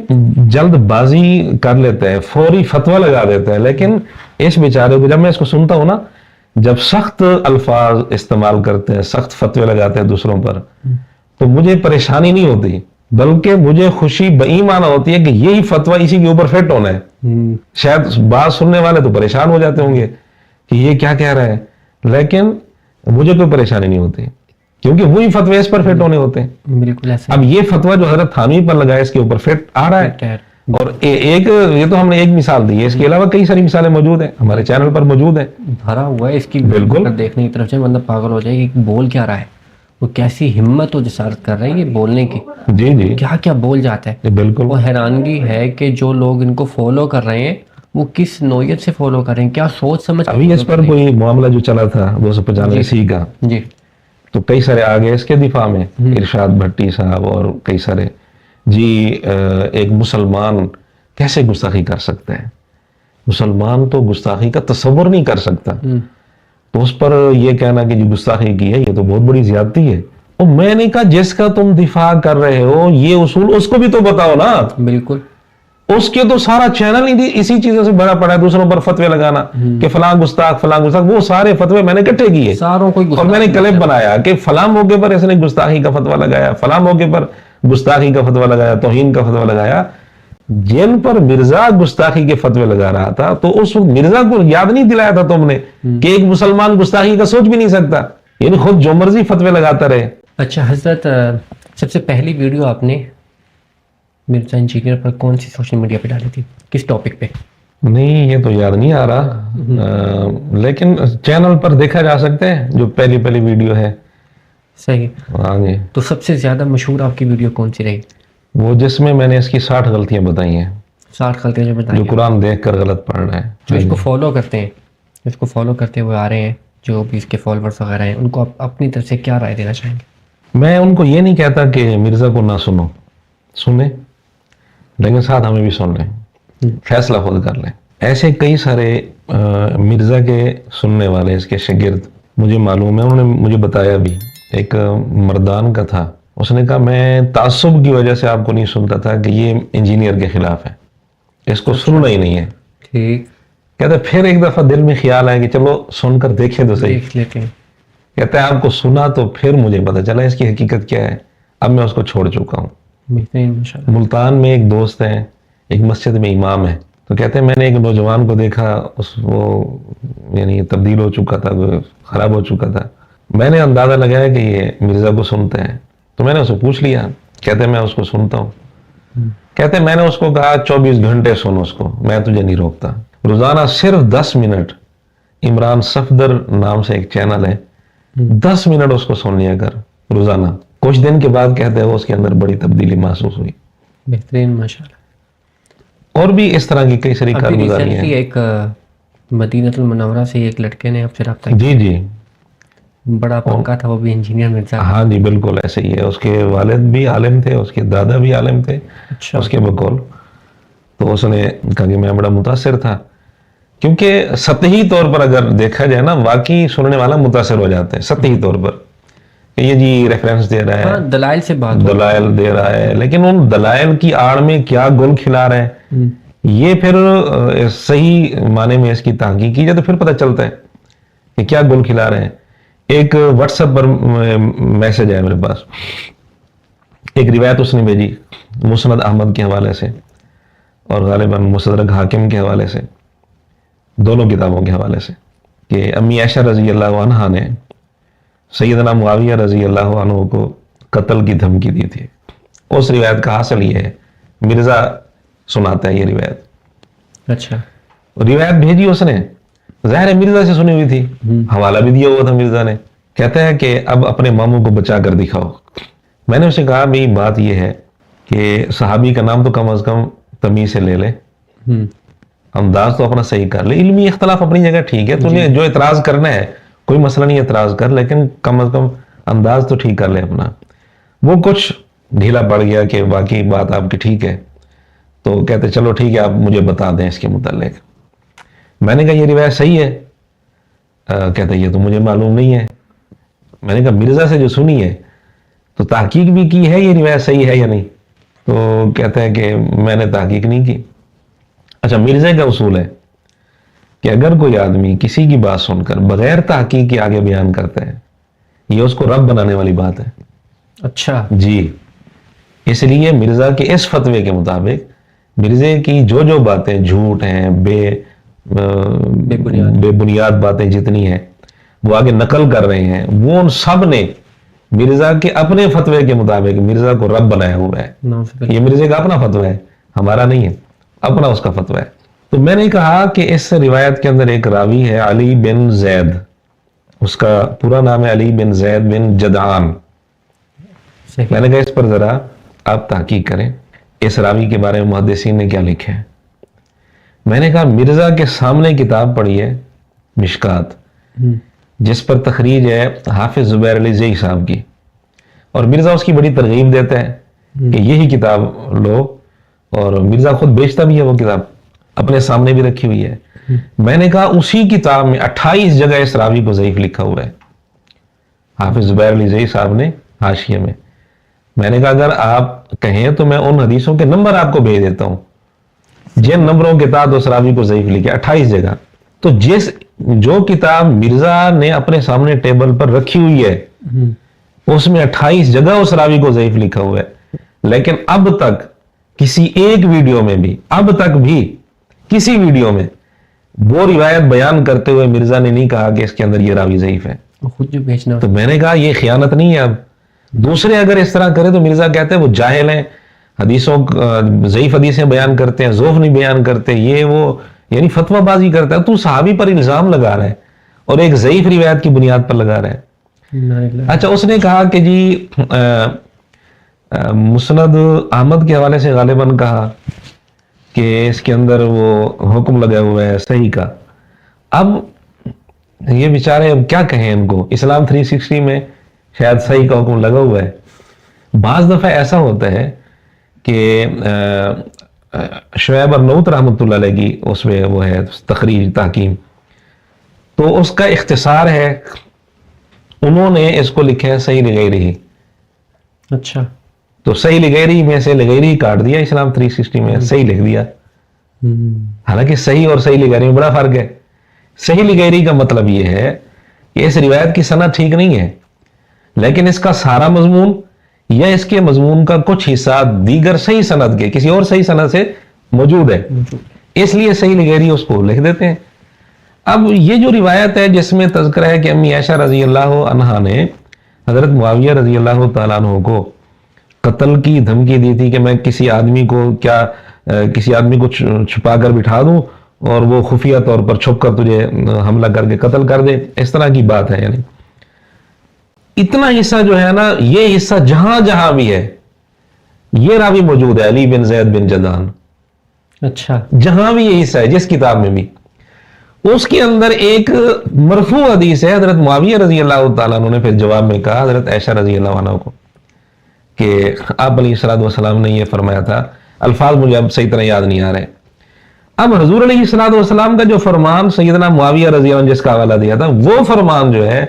جلد بازی کر لیتے ہیں، فوری فتویٰ لگا دیتے ہیں، لیکن اس بیچارے کو جب میں اس کو سنتا ہوں نا، جب سخت الفاظ استعمال کرتے ہیں، سخت فتوے لگاتے ہیں دوسروں پر، تو مجھے پریشانی نہیں ہوتی، بلکہ مجھے خوشی بےایمانہ ہوتی ہے کہ یہی فتویٰ اسی کے اوپر فٹ ہونا ہے۔ شاید بات سننے والے تو پریشان ہو جاتے ہوں گے کہ یہ کیا کہہ رہا ہے، لیکن مجھے کوئی پریشانی نہیں ہوتی، کیونکہ وہی فتوے اس پر فٹ ہونے ہوتے ہیں۔ بالکل ایسا اب یہ فتویٰ جو حضرت تھانوی پر لگا ہے اس کے اوپر فٹ آ رہا ہے، اور ایک یہ تو ہم نے ایک مثال دی ہے، اس کے علاوہ کئی ساری مثالیں موجود ہیں، ہمارے چینل پر موجود ہیں، بھرا ہوا ہے اس کی، بالکل دیکھنے کی طرف سے بندہ پاگل ہو جائے کہ بول کیا رہا ہے، وہ کیسی ہمت و جسارت کر رہا ہے یہ بولنے کی، جی جی کیا کیا بول جاتا ہے۔ بالکل، وہ حیرانگی ہے کہ جو لوگ ان کو فالو کر رہے ہیں وہ کس نوعیت سے فالو کر رہے ہیں، کیا سوچ سمجھ۔ ابھی اس پر کوئی معاملہ جو چلا تھا 295 کا، جی تو کئی سارے آگے اس کے دفاع میں، ارشاد بھٹی صاحب اور کئی سارے، جی ایک مسلمان کیسے گستاخی کر سکتا ہے، مسلمان تو گستاخی کا تصور نہیں کر سکتا، تو اس پر یہ کہنا کہ جی گستاخی کی ہے یہ تو بہت بڑی زیادتی ہے۔ اور میں نے کہا جس کا تم دفاع کر رہے ہو یہ اصول اس کو بھی تو بتاؤ نا، بالکل، اس کے تو سارا چینل ہی اسی چیزوں سے بھرا پڑا ہے، دوسروں پر فتوے لگانا کہ فلاں گستاخ فلاں گستاخ، وہ سارے فتوے میں نے اکٹھے کیے ساروں کو اور میں نے کلپ بنایا کہ فلاں موقع پر اس نے گستاخی کا فتویٰ لگایا، فلاں موقع پر گستاخی کا فتویٰ لگایا، توہین کا فتویٰ لگایا۔ جن پر مرزا گستاخی کے فتوے لگا رہا تھا تو اس وقت مرزا کو یاد نہیں دلایا تھا تم نے کہ ایک مسلمان گستاخی کا سوچ بھی نہیں سکتا، یعنی خود جو مرضی فتوے لگاتا رہے۔ اچھا حضرت، سب سے پہلی ویڈیو آپ نے مرزا انجینئر پر کون سی سوشل میڈیا پہ ڈالی تھی، کس ٹاپک پہ؟ نہیں یہ تو یاد نہیں آ رہا، لیکن چینل پر دیکھا جا سکتے ہیں جو پہلی ویڈیو ہے۔ صحیح، ہاں جی، تو سب سے زیادہ مشہور آپ کی ویڈیو کون سی رہی؟ وہ جس میں میں نے اس کی 60 غلطیاں بتائی ہیں، 60 غلطیاں جو جو بتائیں، قرآن دیکھ کر غلط پڑھ رہا ہے، جو اس کو فالو کرتے ہیں، اس کو فالو کرتے ہوئے آ رہے ہیں، جو بھی اس کے فالوورز وغیرہ ہیں، ان کو آپ اپنی طرف سے کیا رائے دینا چاہیں گے؟ میں ان کو یہ نہیں کہتا کہ مرزا کو نہ سنو، سنیں لیکن ساتھ ہمیں بھی سن لیں، فیصلہ خود کر لیں۔ ایسے کئی سارے مرزا کے سننے والے، اس کے شاگرد مجھے معلوم ہے، انہوں نے مجھے بتایا بھی، ایک مردان کا تھا، اس نے کہا میں تعصب کی وجہ سے آپ کو نہیں سنتا تھا کہ یہ انجینئر کے خلاف ہے، اس کو سننا ہی نہیں ہے۔ ٹھیک، کہتا پھر ایک دفعہ دل میں خیال آیا کہ چلو سن کر دیکھیں تو صحیح، دیکھ لیتے ہیں۔ کہتا ہے آپ کو سنا تو پھر مجھے پتا چلا اس کی حقیقت کیا ہے، اب میں اس کو چھوڑ چکا ہوں۔ بہترین، ماشاءاللہ۔ ملتان میں ایک دوست ہیں، ایک مسجد میں امام ہے، تو کہتے ہیں میں نے ایک نوجوان کو دیکھا، وہ یعنی تبدیل ہو چکا تھا، خراب ہو چکا تھا، میں نے اندازہ لگایا کہ یہ مرزا کو سنتے ہیں، تو میں نے اس سے پوچھ لیا، کہتے ہیں میں اس کو سنتا ہوں، کہتے ہیں میں نے اس کو کہا 24 گھنٹے سن اس کو، میں تجھے نہیں روکتا، روزانہ صرف 10 منٹ، عمران صفدر نام سے ایک چینل ہے، 10 منٹ اس کو سن لیا کر روزانہ۔ کچھ دن کے بعد کہتے ہیں وہ اس کے اندر بڑی تبدیلی محسوس ہوئی۔ بہترین، ماشاءاللہ۔ اور بھی اس طرح کی کئی ساری ابھی کارگزاری ریسنٹلی ہیں۔ ایک مدینۃ المنورہ سے ایک لڑکے نے آپ سے رابطہ جی جی، کیا، بڑا پنکا تھا، وہ بھی انجینئر مرزا۔ ہاں جی بالکل ایسے ہی ہے، اس کے والد بھی عالم تھے، اس کے دادا بھی عالم تھے، اچھا، اس کے بقول، تو اس نے کہا کہ میں بڑا متاثر تھا، کیونکہ سطحی طور پر اگر دیکھا جائے نا، واقعی سننے والا متاثر ہو جاتا ہے سطحی طور پر، کہ یہ جی ریفرنس دے رہا ہاں، ہے، دلائل سے بات ہو۔ دلائل دے رہا ہے، لیکن ان دلائل کی آڑ میں کیا گل کھلا رہے ہیں، یہ پھر صحیح معنی میں اس کی تحقیق کی جائے تو پھر پتہ چلتا ہے کہ کیا گل کھلا رہے ہیں۔ ایک واٹس ایپ پر میسج ہے میرے پاس، ایک روایت اس نے بھیجی مسند احمد کے حوالے سے اور غالباً مستدرک حاکم کے حوالے سے، دونوں کتابوں کے حوالے سے، کہ امی عائشہ رضی اللہ عنہا نے سیدنا معاویہ رضی اللہ عنہ کو قتل کی دھمکی دی تھی۔ اس روایت کا حاصل یہ ہے، مرزا سناتا ہے یہ روایت۔ اچھا، روایت بھیجی اس نے، ظاہر ہے مرزا سے سنی ہوئی تھی، حوالہ بھی دیا ہوا تھا مرزا نے۔ کہتا ہے کہ اب اپنے ماموں کو بچا کر دکھاؤ۔ میں نے اسے کہا بھئی بات یہ ہے کہ صحابی کا نام تو کم از کم تمیز سے لے لے، انداز تو اپنا صحیح کر لے، علمی اختلاف اپنی جگہ ٹھیک ہے، تجھے جو اعتراض کرنا ہے کوئی مسئلہ نہیں، اعتراض کر، لیکن کم از کم انداز تو ٹھیک کر لے اپنا۔ وہ کچھ ڈھیلا پڑ گیا کہ باقی بات آپ کی ٹھیک ہے، تو کہتے چلو ٹھیک ہے آپ مجھے بتا دیں اس کے متعلق۔ میں نے کہا یہ روایت صحیح ہے؟ کہتے یہ تو مجھے معلوم نہیں ہے۔ میں نے کہا مرزا سے جو سنی ہے تو تحقیق بھی کی ہے یہ روایت صحیح ہے یا نہیں؟ تو کہتے ہیں کہ میں نے تحقیق نہیں کی۔ اچھا، مرزا کا اصول ہے کہ اگر کوئی آدمی کسی کی بات سن کر بغیر تحقیق کے آگے بیان کرتا ہے، یہ اس کو رب بنانے والی بات ہے۔ اچھا جی، اس لیے مرزا کے اس فتوے کے مطابق مرزے کی جو باتیں جھوٹ ہیں، بے بنیاد باتیں جتنی ہیں وہ آگے نقل کر رہے ہیں، وہ ان سب نے مرزا کے اپنے فتوے کے مطابق مرزا کو رب بنایا ہوا ہے۔ یہ مرزے کا اپنا فتوہ ہے، ہمارا نہیں ہے، اپنا اس کا فتوہ ہے۔ تو میں نے کہا کہ اس روایت کے اندر ایک راوی ہے علی بن زید، اس کا پورا نام ہے علی بن زید بن جدعان۔ میں نے کہا اس پر ذرا آپ تحقیق کریں، اس راوی کے بارے میں محدثین نے کیا لکھا ہے۔ میں نے کہا مرزا کے سامنے کتاب پڑھی ہے مشکات، جس پر تخریج ہے حافظ زبیر علی زئی صاحب کی، اور مرزا اس کی بڑی ترغیب دیتا ہے کہ یہی کتاب لو، اور مرزا خود بیچتا بھی ہے وہ کتاب، اپنے سامنے بھی رکھی ہوئی ہے۔ میں نے کہا اسی کتاب میں 28 جگہ اس راوی کو ضعیف لکھا ہوا ہے، حافظ زبیر علی زئی صاحب نے حاشیے میں۔ میں نے کہا اگر آپ کہیں تو میں ان حدیثوں کے نمبر آپ کو بھیج دیتا ہوں جن نمبروں کے تحت اس راوی کو ضعیف لکھا 28 جگہ۔ تو جو کتاب مرزا نے اپنے سامنے ٹیبل پر رکھی ہوئی ہے اس میں 28 جگہ اس راوی کو ضعیف لکھا ہوا ہے، لیکن اب تک کسی ایک ویڈیو میں بھی، اب تک بھی کسی ویڈیو میں وہ روایت بیان کرتے ہوئے مرزا نے نہیں کہا کہ اس کے اندر یہ راوی ضعیف ہے۔ خود جو بیچنا۔ تو میں نے کہا یہ خیانت نہیں ہے۔ اب دوسرے اگر اس طرح کرے تو مرزا کہتے ہیں وہ جاہل ہیں، حدیثوں ضعیف حدیثیں بیان کرتے ہیں، ضعف نہیں بیان کرتے، یہ وہ یعنی فتویٰ بازی کرتا ہے۔ تو صحابی پر الزام لگا رہا ہے اور ایک ضعیف روایت کی بنیاد پر لگا رہا ہے۔ اچھا، اس نے کہا کہ جی مسند احمد کے حوالے سے غالباً کہا کہ اس کے اندر وہ حکم لگا ہوا ہے صحیح کا۔ اب یہ بیچارے اب کیا کہیں ان کو، اسلام 360 میں شاید صحیح کا حکم لگا ہوا ہے۔ بعض دفعہ ایسا ہوتا ہے کہ شعیب ارنوت رحمۃ اللہ علیہ کی اس میں وہ ہے تخریج تحکیم، تو اس کا اختصار ہے، انہوں نے اس کو لکھا ہے صحیح لغیری۔ اچھا، تو صحیح لغیری میں سے لغیری کاٹ دیا، اسلام 360 میں صحیح لکھ دیا۔ حالانکہ صحیح اور صحیح لغیری میں بڑا فرق ہے۔ صحیح لغیری کا مطلب یہ ہے کہ اس روایت کی سند ٹھیک نہیں ہے، لیکن اس کا سارا مضمون یا اس کے مضمون کا کچھ حصہ دیگر صحیح سند کے کسی اور صحیح سند سے موجود ہے، اس لیے صحیح لغیری اس کو لکھ دیتے ہیں۔ اب یہ جو روایت ہے جس میں تذکرہ ہے کہ امی عائشہ رضی اللہ عنہا نے حضرت معاویہ رضی اللہ تعالیٰ عنہ کو قتل کی دھمکی دی تھی کہ میں کسی آدمی کو چھپا کر بٹھا دوں اور وہ خفیہ طور پر چھپ کر تجھے حملہ کر کے قتل کر دے، اس طرح کی بات ہے۔ یعنی اتنا حصہ جو ہے نا، یہ حصہ جہاں جہاں بھی ہے یہ راوی موجود ہے علی بن زید بن جدعان۔ اچھا، جہاں بھی یہ حصہ ہے جس کتاب میں بھی، اس کے اندر ایک مرفوع حدیث ہے حضرت معاویہ رضی اللہ تعالیٰ عنہ نے پھر جواب میں کہا حضرت عائشہ رضی اللہ عنہ کو کہ آپ علیہ السلام نے یہ فرمایا تھا، الفاظ مجھے اب صحیح طرح یاد نہیں آ رہے۔ اب حضور علیہ السلام کا جو فرمان سیدنا معاویہ رضی اللہ عنہ جس کا حوالہ دیا تھا، وہ فرمان جو ہے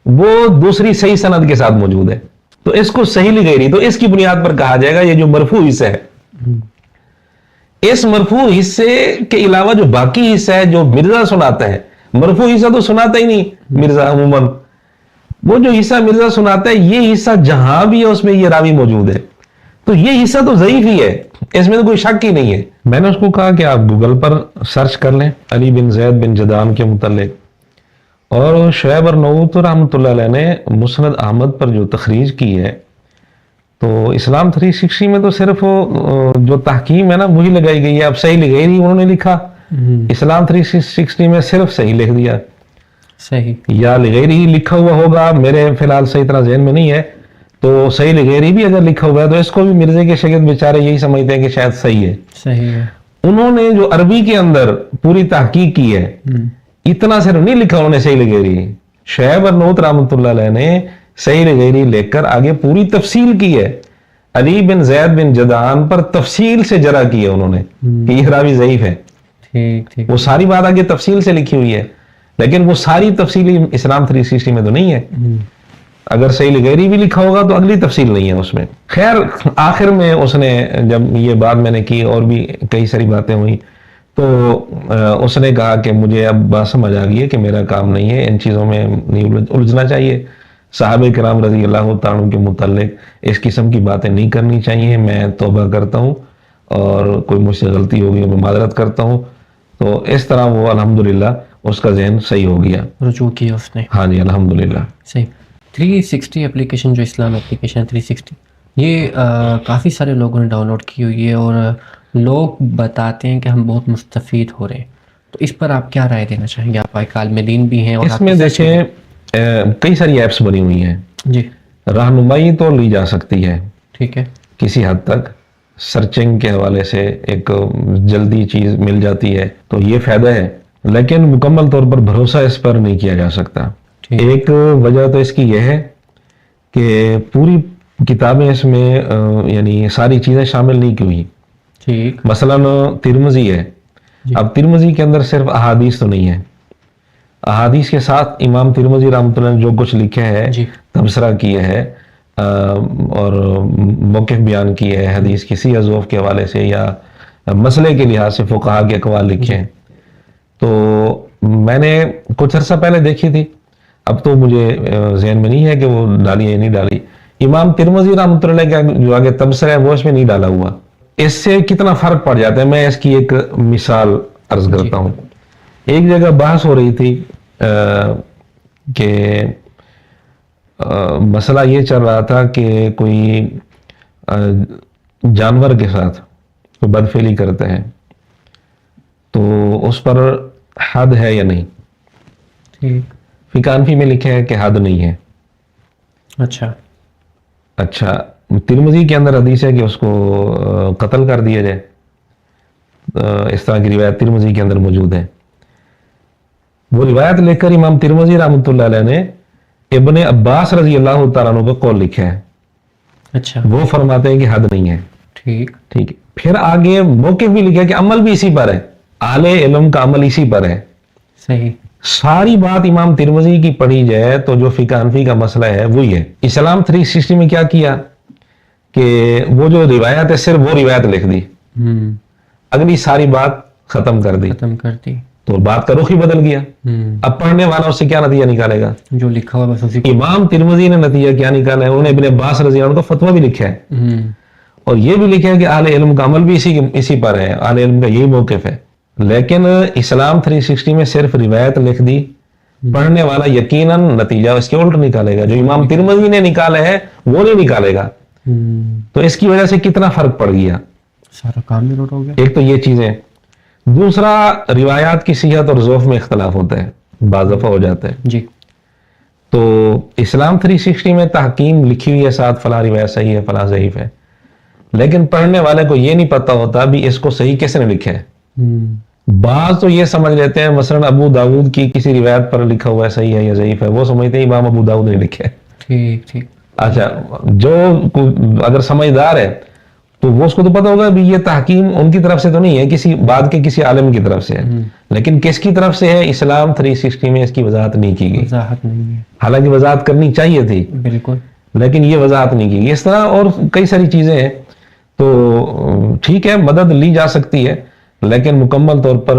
وہ دوسری صحیح سند کے ساتھ موجود ہے، تو اس کو صحیح لغیری، تو اس کی بنیاد پر کہا جائے گا یہ جو مرفوع حصہ ہے، اس مرفوع حصے کے علاوہ جو باقی حصہ ہے جو مرزا سناتا ہے، مرفوع حصہ تو سناتا ہی نہیں مرزا عموماً، وہ جو حصہ مرزا سناتا ہے یہ حصہ جہاں بھی ہے اس میں یہ راوی موجود ہے۔ تو یہ حصہ تو ضعیف ہی ہے، اس میں تو کوئی شک ہی نہیں ہے۔ میں نے اس کو کہا کہ آپ گوگل پر سرچ کر لیں علی بن زید بن جدعان کے متعلق، اور شعیب ارناؤوط رحمۃ اللہ علیہ نے مسند احمد پر جو تخریج کی ہے، تو اسلام 360 میں تو صرف جو تحکیم ہے نا وہی لگائی گئی ہے۔ اب صحیح لگائی نہیں انہوں نے لکھا، اسلام 360 میں صرف صحیح لکھ دیا، صحیح یا لغیری ہی لکھا ہوا ہوگا، میرے فی الحال صحیح طرح ذہن میں نہیں ہے، تو صحیح لغیری بھی اگر لکھا ہوا ہے تو اس کو بھی مرزے کے شاگرد بیچارے یہی سمجھتے ہیں کہ شاید صحیح ہے۔ صحیح ہے۔ انہوں نے جو عربی کے اندر پوری تحقیق کی ہے، اتنا صرف نہیں لکھا انہوں نے صحیح لغیری، شعیب ارناؤوط رحمۃ اللہ علیہ نے صحیح لغیری لکھ کر آگے پوری تفصیل کی ہے، علی بن زید بن جدعان پر تفصیل سے جرح کی ہے انہوں نے کہ یہ راوی ضعیف ہے۔ ٹھیک ٹھیک، وہ ساری بات آگے تفصیل سے لکھی ہوئی ہے، لیکن وہ ساری تفصیلی اسلام 360 میں تو نہیں ہے۔ اگر صحیح لغیری بھی لکھا ہوگا تو اگلی تفصیل نہیں ہے اس میں۔ خیر آخر میں اس نے جب یہ بات میں نے کی اور بھی کئی ساری باتیں ہوئی تو اس نے کہا کہ مجھے اب بات سمجھ آ گئی ہے کہ میرا کام نہیں ہے ان چیزوں میں نہیں الجھنا چاہیے، صحابہ کرام رضی اللہ تعالیٰ عنہ کے متعلق اس قسم کی باتیں نہیں کرنی چاہیے، میں توبہ کرتا ہوں اور کوئی مجھ سے غلطی ہوگی میں معذرت کرتا ہوں۔ تو اس طرح وہ الحمدللہ اس کا ذہن صحیح ہو گیا، رجوع کیا اس نے۔ ہاں جی الحمدللہ۔ صحیح۔ 360 اپلیکیشن جو اسلام اپلیکیشن 360 یہ کافی سارے لوگوں نے ڈاؤن لوڈ کی ہوئی ہے اور لوگ بتاتے ہیں کہ ہم بہت مستفید ہو رہے ہیں، تو اس پر آپ کیا رائے دینا چاہیں گے؟ آپ ایک عالم دین بھی ہیں اور اس میں دیکھیں کئی ساری ایپس بنی ہوئی ہیں، جی رہنمائی تو لی جا سکتی ہے ٹھیک ہے، کسی حد تک، سرچنگ کے حوالے سے ایک جلدی چیز مل جاتی ہے تو یہ فائدہ ہے، لیکن مکمل طور پر بھروسہ اس پر نہیں کیا جا سکتا۔ ایک وجہ تو اس کی یہ ہے کہ پوری کتابیں اس میں یعنی ساری چیزیں شامل نہیں کی ہوئی۔ ٹھیک، مثلا ترمذی ہے، اب ترمذی کے اندر صرف احادیث تو نہیں ہے، احادیث کے ساتھ امام ترمذی رحمۃ اللہ نے جو کچھ لکھا ہے، تبصرہ کیا ہے اور موقف بیان کیے ہے حدیث کسی عضوف کے حوالے سے یا مسئلے کے لحاظ سے فقہا کے اقوال لکھے ہیں، تو میں نے کچھ عرصہ پہلے دیکھی تھی، اب تو مجھے ذہن میں نہیں ہے کہ وہ ڈالی ہے یا نہیں ڈالی۔ امام ترمذی رحمۃ اللہ کا جو آگے تبصرہ ہے وہ اس میں نہیں ڈالا ہوا، اس سے کتنا فرق پڑ جاتا ہے۔ میں اس کی ایک مثال عرض کرتا ہوں۔ ایک جگہ بحث ہو رہی تھی کہ مسئلہ یہ چل رہا تھا کہ کوئی جانور کے ساتھ کوئی بدفعلی کرتے ہیں تو اس پر حد ہے یا نہیں۔ ٹھیک، فقہ حنفی میں لکھا ہے کہ حد نہیں ہے۔ اچھا ترمذی کے اندر حدیث ہے کہ اس کو قتل کر دیا جائے، اس طرح کی روایت ترمذی کے اندر موجود ہے۔ وہ روایت لے کر امام ترمذی رحمۃ اللہ علیہ نے ابن عباس رضی اللہ تعالیٰ عنہ کا قول لکھا ہے، اچھا وہ فرماتے ہیں کہ حد نہیں ہے۔ ٹھیک ٹھیک ہے، پھر آگے موقف بھی لکھا ہے کہ عمل بھی اسی پر ہے، اہل علم کا عمل اسی پر ہے۔ صحیح، ساری بات امام ترمذی کی پڑھی جائے تو جو فقہ حنفی کا مسئلہ ہے وہی ہے۔ اسلام 360 میں کیا کیا کہ وہ جو روایت ہے صرف وہ روایت لکھ دی، اگلی ساری بات ختم کر دی، تو بات کا رخ ہی بدل گیا۔ اب پڑھنے والا اس سے کیا نتیجہ نکالے گا؟ جو لکھا ہوا بس اسی۔ امام ترمذی نے نتیجہ کیا نکالا ہے؟ انہوں نے ابن عباس رضی اللہ عنہ کا فتویٰ بھی لکھا ہے اور یہ بھی لکھا ہے کہ اہل علم کا عمل بھی اسی پر ہے، اہل علم کا یہی موقف ہے۔ لیکن اسلام 360 میں صرف روایت لکھ دی، پڑھنے والا یقیناً نتیجہ اس کے الٹ نکالے گا، جو امام ترمذی نے نکالا ہے وہ نہیں نکالے گا۔ تو اس کی وجہ سے کتنا فرق پڑ گیا، سارا کام بھی روٹ ہو گیا۔ ایک تو یہ چیزیں، دوسرا روایات کی صحت اور ضعف میں اختلاف ہوتا ہے، بعض دفعہ ہو جاتا ہے جی۔ تو اسلام 360 میں تحکیم لکھی ہوئی ہے ساتھ، فلاں روایت صحیح ہے فلاں ضعیف ہے، لیکن پڑھنے والے کو یہ نہیں پتا ہوتا بھی اس کو صحیح کس نے لکھا ہے۔ بعض تو یہ سمجھ لیتے ہیں مثلا ابو داؤد کی کسی روایت پر لکھا ہوا ہے صحیح ہے یا ضعیف ہے، وہ سمجھتے ہیں امام ابو داؤد نے لکھا ہے۔ ٹھیک ٹھیک، اچھا جو اگر سمجھدار ہے تو وہ اس کو تو پتا ہوگا بھی یہ تحکیم ان کی طرف سے تو نہیں ہے، کسی بعد کے کسی عالم کی طرف سے ہے، لیکن کس کی طرف سے ہے؟ اسلام 360 میں اس کی وضاحت نہیں کی گئی، وضاحت نہیں ہے، حالانکہ وضاحت کرنی چاہیے تھی بالکل، لیکن یہ وضاحت نہیں کی گئی۔ اس طرح اور کئی ساری چیزیں ہیں، تو ٹھیک ہے مدد لی جا سکتی ہے لیکن مکمل طور پر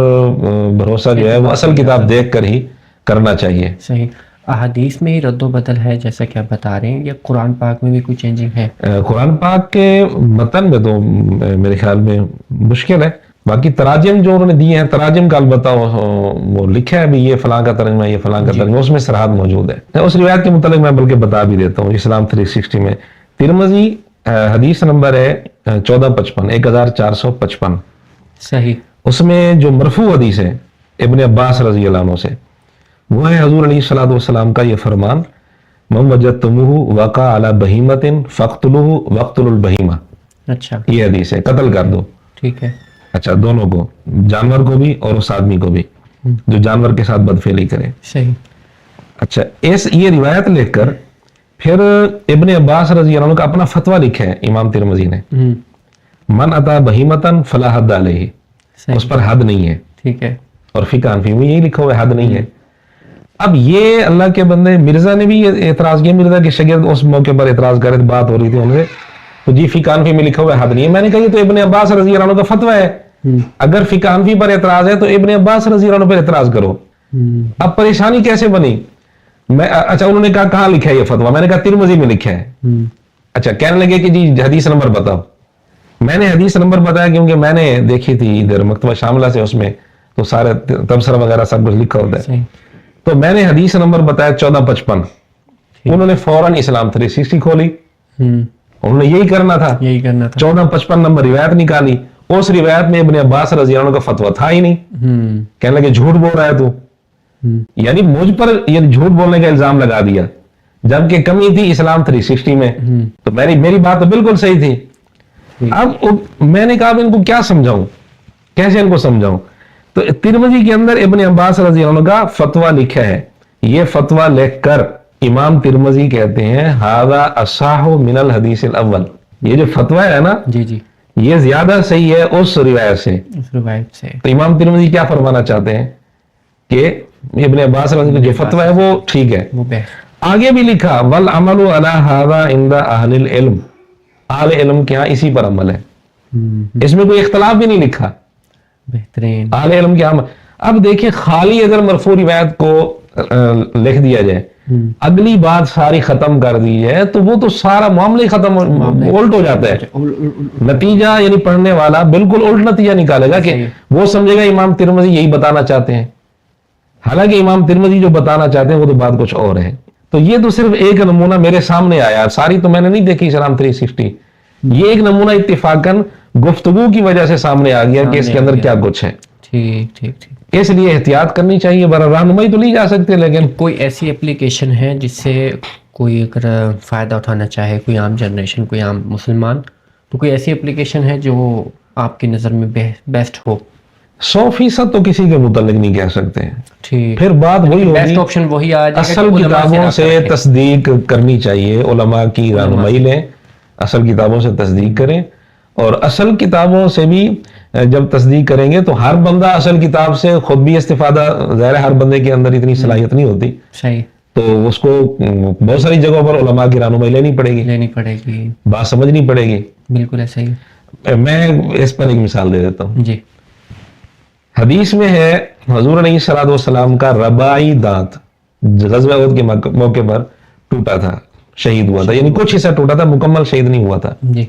بھروسہ جو ہے وہ اصل کتاب دیکھ کر ہی کرنا چاہیے۔ صحیح۔ احادیث میں ہی رد و بدل ہے جیسا کہ آپ بتا رہے ہیں، یا قرآن پاک میں بھی کوئی چینجنگ ہے؟ قرآن پاک کے متن میں تو میرے خیال میں مشکل ہے، باقی تراجم جو انہوں نے دیے ہیں، تراجم کا البتہ وہ لکھا ہے بھی یہ فلاں کا ترجمہ، یہ فلاں کا ترجمہ، اس میں صراحت موجود ہے۔ اس روایت کے متعلق میں بلکہ بتا بھی دیتا ہوں، اسلام 360 میں ترمذی حدیث نمبر ہے 1455، 1455 صحیح۔ اس میں جو مرفوع حدیث ہے ابن عباس رضی اللہ عنہ سے، وہ ہے حضور علیہ الصلوۃ والسلام کا یہ فرمان، من وجدتموہ وقع علی بہیمۃ فاقتلوہ واقتلوا البہیمہ۔ اچھا، یہ حدیث ہے، قتل کر دو۔ ٹھیک ہے۔ اچھا، دونوں کو، جانور کو بھی اور اس آدمی کو بھی جو جانور کے ساتھ بدفعلی کرے۔ صحیح۔ اچھا، یہ روایت لکھ کر پھر ابن عباس رضی اللہ عنہ کا اپنا فتویٰ لکھا ہے امام ترمذی نے، من اتا بہیمتن فلا حد علیہ، اس پر حد نہیں ہے۔ ٹھیک ہے۔ اور فقہ حنفی میں یہی لکھا ہوا ہے، حد نہیں ہے۔ اب یہ اللہ کے بندے، مرزا نے بھی یہ اعتراض کیا، مرزا کے شاگرد اس موقع پر اعتراض کر رہے، بات ہو رہی تھی ان سے، تو جی فقہ حنفی میں لکھا ہوا ہے حد نہیں ہے۔ میں نے کہا یہ تو ابن عباس رضی اللہ عنہ کا فتویٰ ہے، اگر فقہ حنفی پر اعتراض ہے تو ابن عباس رضی اللہ عنہ پر اعتراض کرو۔ اب پریشانی کیسے بنی؟ اچھا، انہوں نے کہا کہاں لکھا ہے یہ فتویٰ؟ میں نے کہا ترمذی میں لکھا ہے۔ اچھا، کہنے لگے کہ جی حدیث نمبر بتاؤ۔ میں نے حدیث نمبر بتایا کیونکہ میں نے دیکھی تھی ادھر مکتبہ شاملہ سے، اس میں تو سارے تبصرہ وغیرہ سب کچھ لکھا ہوتا ہے، تو میں نے حدیث نمبر بتایا 1455۔ انہوں نے فوراً اسلام 360 کھولی، انہوں نے یہی کرنا تھا، 1455 نمبر روایت نکالی، اس روایت میں ابن عباس رضی اللہ عنہ کا فتویٰ تھا ہی نہیں۔ کہنے لگے جھوٹ بول رہا ہے تو، یعنی مجھ پر یہ جھوٹ بولنے کا الزام لگا دیا، جبکہ کمی تھی اسلام 360 میں، تو میری بات تو بالکل صحیح تھی۔ اب میں نے کہا ان کو کیا سمجھاؤں، کیسے ان کو سمجھاؤں؟ تو ترمذی کے اندر ابن عباس رضی اللہ عنہ کا فتویٰ لکھا ہے، یہ فتویٰ لکھ کر امام ترمذی کہتے ہیں ھذا اصح من الحدیث الاول، یہ جو فتویٰ ہے نا، جی یہ زیادہ صحیح ہے اس روایت سے۔ تو امام ترمذی کیا فرمانا چاہتے ہیں کہ ابن عباس رضی اللہ عنہ جو فتویٰ ہے وہ ٹھیک ہے۔ آگے بھی لکھا والعمل علی ھذا عند اہل العلم، اہل علم کے ہاں اسی پر عمل ہے، اس میں کوئی اختلاف بھی نہیں لکھا، بہترین اہل علم کے ہاں۔ اب دیکھیں، خالی اگر مرفوع روایت کو لکھ دیا جائے، اگلی بات ساری ختم کر دی جائے، تو وہ تو سارا معاملہ ہی ختم الٹ ہو جاتا ہے۔ نتیجہ یعنی پڑھنے والا بالکل الٹ نتیجہ نکالے گا کہ وہ سمجھے گا امام ترمذی یہی بتانا چاہتے ہیں، حالانکہ امام ترمذی جو بتانا چاہتے ہیں وہ تو بات کچھ اور ہے۔ تو یہ تو صرف ایک نمونہ میرے سامنے آیا، ساری تو میں نے نہیں دیکھی اسلام 360، یہ ایک نمونہ اتفاقاً گفتگو کی وجہ سے سامنے آ گیا کہ اس کے اندر کیا کچھ ہے۔ ٹھیک۔ اس لیے احتیاط کرنی چاہیے، رہنمائی تو لی جا سکتے، لیکن کوئی ایسی اپلیکیشن ہے جس سے کوئی اگر فائدہ اٹھانا چاہے، کوئی عام جنریشن، کوئی عام مسلمان، تو کوئی ایسی اپلیکیشن ہے جو آپ کی نظر میں بیسٹ ہو؟ 100% تو کسی کے متعلق نہیں کہہ سکتے ہیں، ٹھیک، پھر بات وہی ہوگی، بیسٹ آپشن وہی آ جائے گا، اصل کتابوں سے تصدیق کرنی چاہیے، علماء کی رہنمائی لیں، اصل کتابوں سے تصدیق کریں، اور اصل کتابوں سے بھی جب تصدیق کریں گے تو ہر بندہ اصل کتاب سے خود بھی استفادہ، ظاہر ہے ہر بندے کے اندر اتنی صلاحیت نہیں ہوتی، صحیح، تو اس کو بہت ساری جگہوں پر علماء کی رہنمائی لینی پڑے گی، بات سمجھنی پڑے گی۔ بالکل ایسا ہی۔ میں اس پر ایک مثال دے دیتا ہوں۔ جی، حدیث میں ہے حضور علیہ الصلوۃ والسلام کا رباعی دانت غزوہ احد کے موقع پر ٹوٹا تھا، شہید ہوا تھا، یعنی کچھ حصہ ٹوٹا تھا، مکمل شہید نہیں ہوا تھا۔ جی،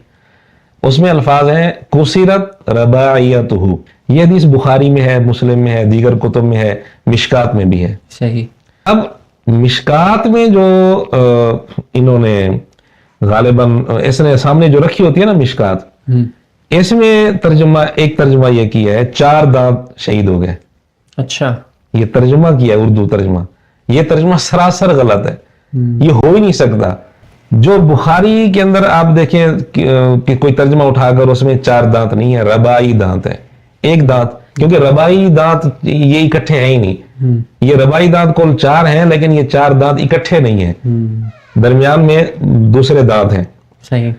اس میں الفاظ ہیں کسرت رباعیتہ، یہ حدیث بخاری میں ہے، مسلم میں ہے، دیگر کتب میں ہے، مشکات میں بھی ہے۔ صحیح۔ اب مشکات میں جو انہوں نے غالباً اس نے سامنے جو رکھی ہوتی ہے نا مشکات، اس میں ایک ترجمہ یہ کیا ہے 4 دانت شہید ہو گئے۔ اچھا، یہ ترجمہ کیا ہے اردو ترجمہ، یہ ترجمہ سراسر غلط ہے، یہ ہو ہی نہیں سکتا۔ جو بخاری کے اندر آپ دیکھیں کہ کوئی ترجمہ اٹھا کر اس میں 4 دانت نہیں ہے، رباعی دانت ہے، ایک دانت، کیونکہ رباعی دانت یہ اکٹھے ہیں ہی نہیں، یہ رباعی دانت کل 4 ہیں، لیکن یہ 4 دانت اکٹھے نہیں ہیں، درمیان میں دوسرے دانت ہیں۔ صحیح۔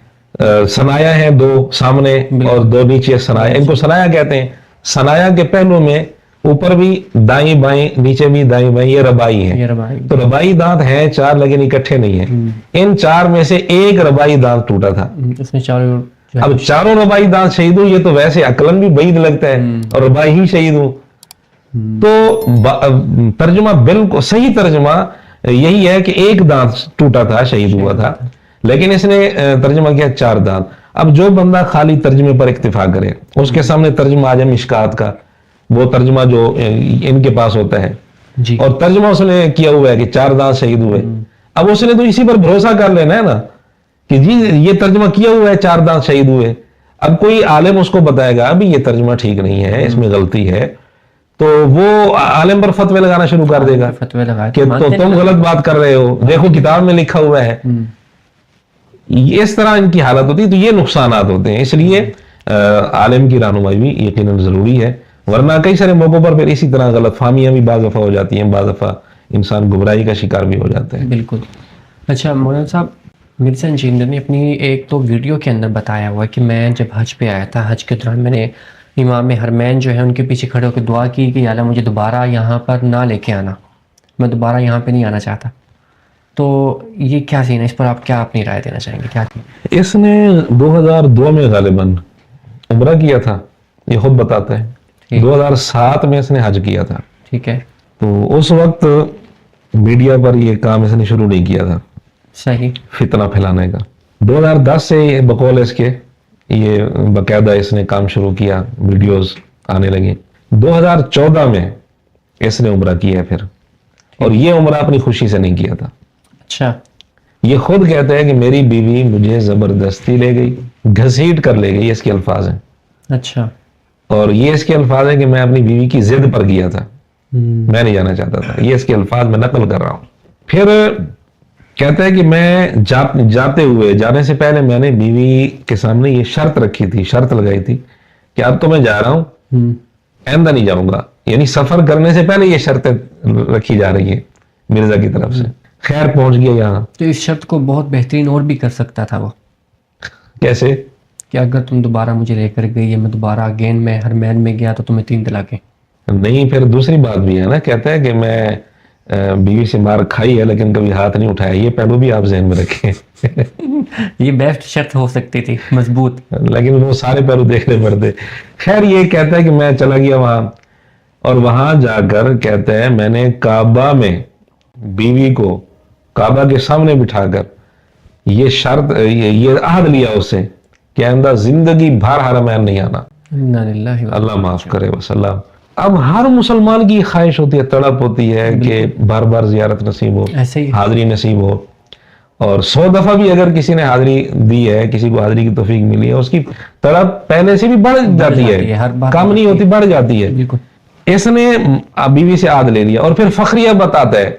سنایا ہے 2 سامنے اور 2 نیچے سنایا، ان کو سنایا کہتے ہیں۔ سنایا کے پہلو میں اوپر بھی دائیں بائیں، نیچے بھی دائیں بائیں، یہ رباعی ہے۔ تو رباعی دانت ہیں 4 لیکن اکٹھے نہیں ہیں، ان 4 میں سے ایک رباعی دانت ٹوٹا تھا۔ اس میں چاروں، اب چاروں رباعی دانت شہید ہوں، یہ تو ویسے عقلاً بھی بعید لگتا ہے، اور رباعی ہی شہید ہوں۔ تو ترجمہ بالکل صحیح ترجمہ یہی ہے کہ ایک دانت ٹوٹا تھا، شہید ہوا تھا، لیکن اس نے ترجمہ کیا 4 دانت۔ اب جو بندہ خالی ترجمے پر اکتفا کرے، اس کے سامنے ترجمہ آ جائے مشکات کا، وہ ترجمہ جو ان کے پاس ہوتا ہے، جی، اور ترجمہ اس نے کیا ہوا ہے کہ 4 دانت شہید ہوئے، اب اس نے تو اسی پر بھروسہ کر لینا ہے نا کہ جی یہ ترجمہ کیا ہوا ہے 4 دانت شہید ہوئے۔ اب کوئی عالم اس کو بتائے گا ابھی یہ ترجمہ ٹھیک نہیں ہے، اس میں غلطی ہے، تو وہ عالم پر فتوے لگانا شروع کر دے گا فتوی لگا کہ تو تم غلط بات کر رہے ہو، دیکھو کتاب میں لکھا ہوا ہے۔ اس طرح ان کی حالت ہوتی ہے، تو یہ نقصانات ہوتے ہیں۔ اس لیے عالم کی رہنمائی بھی یقیناً ضروری ہے، ورنہ کئی سارے موقعوں پر پھر اسی طرح غلط فہمیاں بھی بعض دفعہ ہو جاتی ہیں، بعض دفعہ انسان گمراہی کا شکار بھی ہو جاتا ہے۔ بالکل۔ اچھا مولانا صاحب، مرزا انجینئر نے اپنی ایک تو ویڈیو کے اندر بتایا ہوا ہے کہ میں جب حج پہ آیا تھا، حج کے دوران میں نے امام حرمین جو ہے ان کے پیچھے کھڑے ہو کے دعا کی کہ یا اللہ مجھے دوبارہ یہاں پر نہ لے کے آنا، میں دوبارہ یہاں پہ نہیں آنا چاہتا۔ تو یہ کیا سین ہے، اس پر آپ کیا اپنی رائے دینا چاہیں گے؟ کیا اس نے 2002 میں غالباً عمرہ کیا تھا، یہ خود بتاتا ہے۔ 2007 میں اس نے حج کیا تھا، ٹھیک ہے، تو اس وقت میڈیا پر یہ کام اس نے شروع نہیں کیا تھا، صحیح، فتنہ پھیلانے کا۔ 2010 سے بقول اس کے یہ باقاعدہ اس نے کام شروع کیا، ویڈیوز آنے لگے۔ 2014 میں اس نے عمرہ کیا ہے پھر، اور یہ عمرہ اپنی خوشی سے نہیں کیا تھا۔ اچھا، یہ خود کہتا ہے کہ میری بیوی مجھے زبردستی لے گئی، گھسیٹ کر لے گئی، اس کے الفاظ ہیں۔ اچھا، اور یہ اس کے الفاظ ہیں کہ میں اپنی بیوی کی ضد پر گیا تھا، میں نہیں جانا چاہتا تھا، یہ اس کے الفاظ میں نقل کر رہا ہوں۔ پھر کہتا ہے کہ میں جانے سے پہلے میں نے بیوی کے سامنے یہ شرط رکھی تھی، شرط لگائی تھی کہ اب تو میں جا رہا ہوں، آئندہ نہیں جاؤں گا، یعنی سفر کرنے سے پہلے یہ شرطیں رکھی جا رہی ہیں مرزا کی طرف سے۔ خیر پہنچ گیا یہاں۔ تو اس شرط کو بہت بہترین اور بھی کر سکتا تھا وہ، کیسے؟ کہ اگر تم دوبارہ مجھے لے کر گئی، میں دوبارہ اگین میں حرمین میں گیا تو تمہیں 3 طلاقیں۔ نہیں، پھر دوسری بات بھی ہے نا، کہتا ہے کہ میں بیوی سے مار کھائی ہے لیکن کبھی ہاتھ نہیں اٹھایا، یہ پہلو بھی آپ ذہن میں رکھیں۔ یہ بیسٹ شرط ہو سکتی تھی، مضبوط، لیکن وہ سارے پہلو دیکھنے پڑتے۔ خیر یہ کہتا ہے کہ میں چلا گیا وہاں، اور وہاں جا کر کہتا ہے میں نے کعبہ میں بیوی کو کعبہ کے سامنے بٹھا کر یہ شرط، یہ عہد لیا اس سے کہ آئندہ زندگی بھر حرمین نہیں آنا۔ انا للہ و اللہ معاف کرے وسلم۔ اب ہر مسلمان کی خواہش ہوتی ہے، تڑپ ہوتی ہے کہ بار بار زیارت نصیب ہو، ایسے ہی حاضری نصیب ہو، اور 100 دفعہ بھی اگر کسی نے حاضری دی ہے، کسی کو حاضری کی توفیق ملی ہے، اس کی تڑپ پہلے سے بھی بڑھ جاتی ہے، ہر بار کم نہیں ہوتی، بڑھ جاتی ہے۔ بالکل، اس نے بیوی سے عہد لے لیا، اور پھر فخریہ بتاتا ہے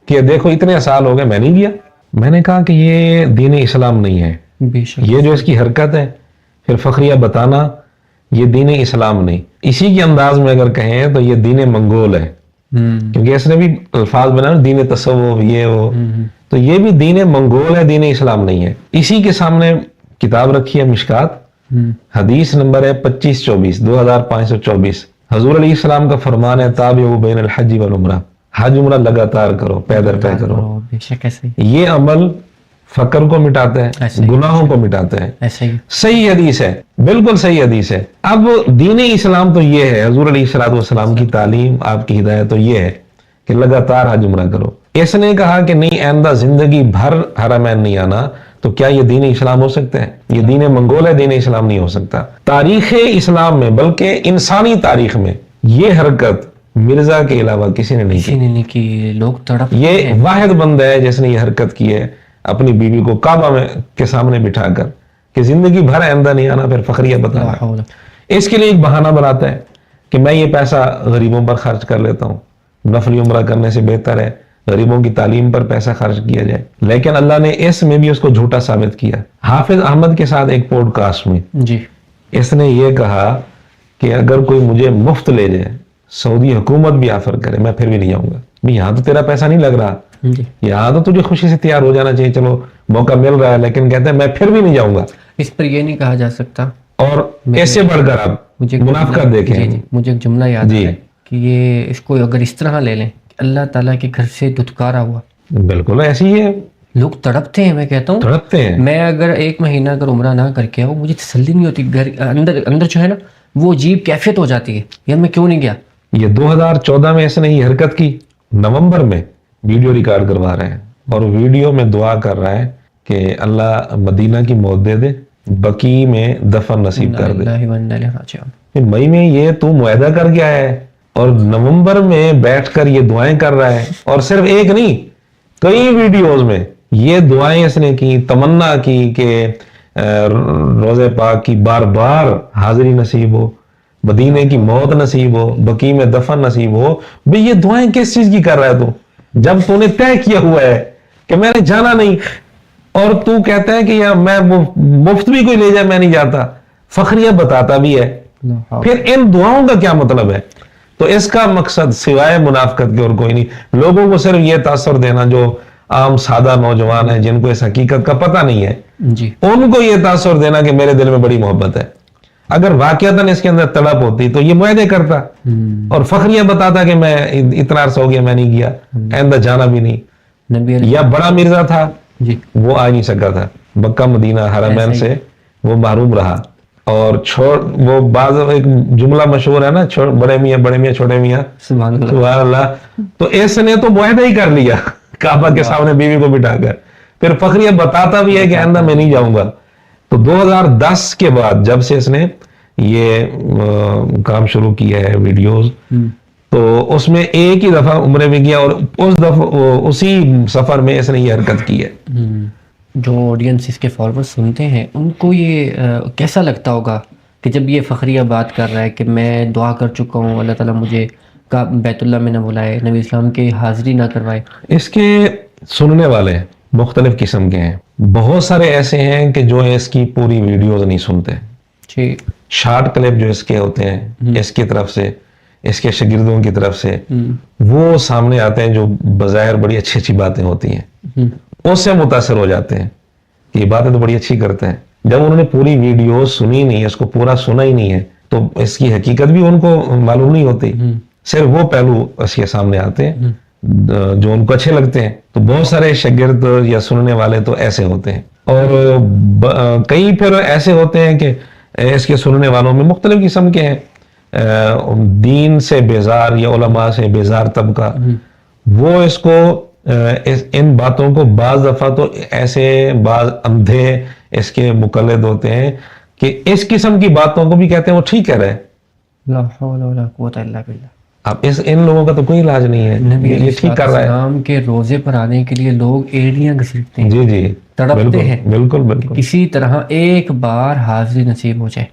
کہ دیکھو اتنے سال ہو گئے میں نہیں گیا۔ میں نے کہا کہ یہ دین اسلام نہیں ہے، بے شک، یہ جو اس کی حرکت ہے پھر فخریہ بتانا، یہ دین اسلام نہیں۔ اسی کے انداز میں اگر کہیں تو یہ دین منگول ہے، کیونکہ اس نے بھی الفاظ بنا دین تصوف، یہ وہ، تو یہ بھی دین منگول ہے، دین اسلام نہیں ہے۔ اسی کے سامنے کتاب رکھی ہے مشکات، حدیث نمبر ہے 2524 حضور علیہ السلام کا فرمان ہے تابعوا بین الحج والعمرہ، حج عمرہ لگاتار کرو، پے در پے کرو۔ بے شک ایسے یہ عمل فقر کو مٹاتا ہے، ایسے ہی، گناہوں کو مٹاتا ہے۔ ایسے ہی، صحیح حدیث ہے، بالکل صحیح حدیث ہے۔ اب دین اسلام تو یہ ہے، حضور علیہ السلام کی تعلیم، آپ کی ہدایت تو یہ ہے کہ لگاتار حج عمرہ کرو۔ اس نے کہا کہ نہیں، آئندہ زندگی بھر حرمین نہیں آنا، تو کیا یہ دین اسلام ہو سکتا ہے؟ یہ دین منگول ہے، دین اسلام نہیں ہو سکتا۔ تاریخ اسلام میں، بلکہ انسانی تاریخ میں یہ حرکت مرزا کے علاوہ کسی نے نہیں کی۔ کسی نے نہیں کی، لوگ تڑپ، یہ واحد بندہ ہے جس نے یہ حرکت کی ہے، اپنی بیوی کو کعبہ میں کے سامنے بٹھا کر کہ زندگی بھر آئندہ نہیں آنا، پھر فخریہ بتانا۔ اس کے لیے ایک بہانہ بناتا ہے کہ میں یہ پیسہ غریبوں پر خرچ کر لیتا ہوں، نفلی عمرہ کرنے سے بہتر ہے غریبوں کی تعلیم پر پیسہ خرچ کیا جائے، لیکن اللہ نے اس میں بھی اس کو جھوٹا ثابت کیا۔ حافظ احمد کے ساتھ ایک پوڈ کاسٹ میں جی، اس نے یہ کہا کہ اگر کوئی مجھے مفت لے جائے، سعودی حکومت بھی آفر کرے، میں پھر بھی نہیں جاؤں گا۔ یہاں تو تیرا پیسہ نہیں لگ رہا، جی، یہاں تو تجھے خوشی سے تیار ہو جانا چاہیے، چلو موقع مل رہا ہے، لیکن کہتے ہیں میں پھر بھی نہیں جاؤں گا۔ اس پر یہ نہیں کہا جا سکتا۔ اور ایسے بڑھ کر آپ مجھے منافقت دیکھیں۔ جی، مجھے ایک جملہ یاد ہے کہ یہ اس کو اگر اس طرح لے لیں کہ اللہ تعالیٰ کے گھر سے دھتکارا ہوا، بالکل ایسی ہی ہے، لوگ تڑپتے ہیں۔ میں کہتا ہوں تڑپتے ہیں۔ میں اگر 1 مہینہ اگر عمرہ نہ کر کے آؤں، مجھے تسلی نہیں ہوتی، گھر اندر جو ہے نا وہ عجیب کیفیت ہو جاتی ہے، یار میں کیوں نہیں گیا۔ یہ 2014 میں اس نے یہ حرکت کی، نومبر میں ویڈیو ریکارڈ کروا رہے ہیں اور ویڈیو میں دعا کر رہا ہے کہ اللہ مدینہ کی موت دے دے, بقی میں دفن نصیب کر دے. مئی میں یہ تو معاہدہ کر کے آیا ہے اور نومبر میں بیٹھ کر یہ دعائیں کر رہا ہے, اور صرف ایک نہیں کئی ویڈیوز میں یہ دعائیں اس نے کی, تمنا کی کہ روزے پاک کی بار بار حاضری نصیب ہو, مدینے کی موت نصیب ہو, بقی میں دفن نصیب ہو. بھئی یہ دعائیں کس چیز کی کر رہا ہے تو, جب تو نے طے کیا ہوا ہے کہ میں نے جانا نہیں, اور تو کہتا ہے کہ یار میں مفت بھی کوئی لے جائے میں نہیں جاتا, فخریہ بتاتا بھی ہے. پھر ان دعاؤں کا کیا مطلب ہے؟ تو اس کا مقصد سوائے منافقت کے اور کوئی نہیں, لوگوں کو صرف یہ تاثر دینا جو عام سادہ نوجوان ہیں جن کو اس حقیقت کا پتہ نہیں ہے جی, ان کو یہ تاثر دینا کہ میرے دل میں بڑی محبت ہے. اگر واقعتاً اس کے اندر تڑپ ہوتی تو یہ معاہدے کرتا اور فخریہ بتاتا کہ میں اتنا عرصہ ہو گیا میں نہیں گیا, آئندہ جانا بھی نہیں. یا بڑا مرزا تھا جی, وہ آ نہیں سکا تھا, مکہ مدینہ حرمین سے وہ محروم رہا, اور وہ بعض ایک جملہ مشہور ہے نا, بڑے میاں چھوٹے میاں سبحان اللہ, تو اس نے تو معاہدہ ہی کر لیا کعبہ کے سامنے بیوی کو بٹھا کر, پھر فخریہ بتاتا بھی ہے کہ آئندہ میں نہیں جاؤں گا. تو 2010 کے بعد جب سے اس نے یہ کام شروع کیا ہے ویڈیوز, تو اس میں ایک ہی دفعہ عمرے میں گیا اور اسی سفر میں اس نے یہ حرکت کی ہے. جو آڈینس اس کے فالوورز سنتے ہیں ان کو یہ کیسا لگتا ہوگا کہ جب یہ فخریہ بات کر رہا ہے کہ میں دعا کر چکا ہوں, اللہ تعالیٰ مجھے بیت اللہ میں نہ بلائے, نبی اسلام کی حاضری نہ کروائے. اس کے سننے والے مختلف قسم کے ہیں, بہت سارے ایسے ہیں کہ جو اس کی پوری ویڈیوز نہیں سنتے, شارٹ کلپ جو اس کے ہوتے ہیں اس کی طرف سے, اس کے شاگردوں کی طرف سے وہ سامنے آتے ہیں جو بظاہر بڑی اچھی اچھی باتیں ہوتی ہیں, اس سے متاثر ہو جاتے ہیں کہ یہ باتیں تو بڑی اچھی کرتے ہیں. جب انہوں نے پوری ویڈیو سنی نہیں, اس کو پورا سنا ہی نہیں ہے, تو اس کی حقیقت بھی ان کو معلوم نہیں ہوتی, صرف وہ پہلو اس کے سامنے آتے ہیں جو ان کو اچھے لگتے ہیں. تو بہت سارے شاگرد یا سننے والے تو ایسے ہوتے ہیں, اور کئی پھر ایسے ہوتے ہیں کہ اس کے سننے والوں میں مختلف قسم کے ہیں, دین سے بیزار یا علماء سے بیزار طبقہ, وہ اس کو ان باتوں کو بعض دفعہ تو ایسے بعض اندھے اس کے مقلد ہوتے ہیں کہ اس قسم کی باتوں کو بھی کہتے ہیں وہ ٹھیک کہہ رہے ہیں. لا حول ولا قوت الا باللہ. اب ان لوگوں کا تو کوئی علاج نہیں ہے, نبی یہ ٹھیک کر رہا ہے. اسلام کے روزے پر آنے کے لیے لوگ ایڑیاں گھسیٹتے ہیں, جی جی تڑپتے ہیں, بالکل کسی طرح ایک بار حاضری نصیب ہو جائے.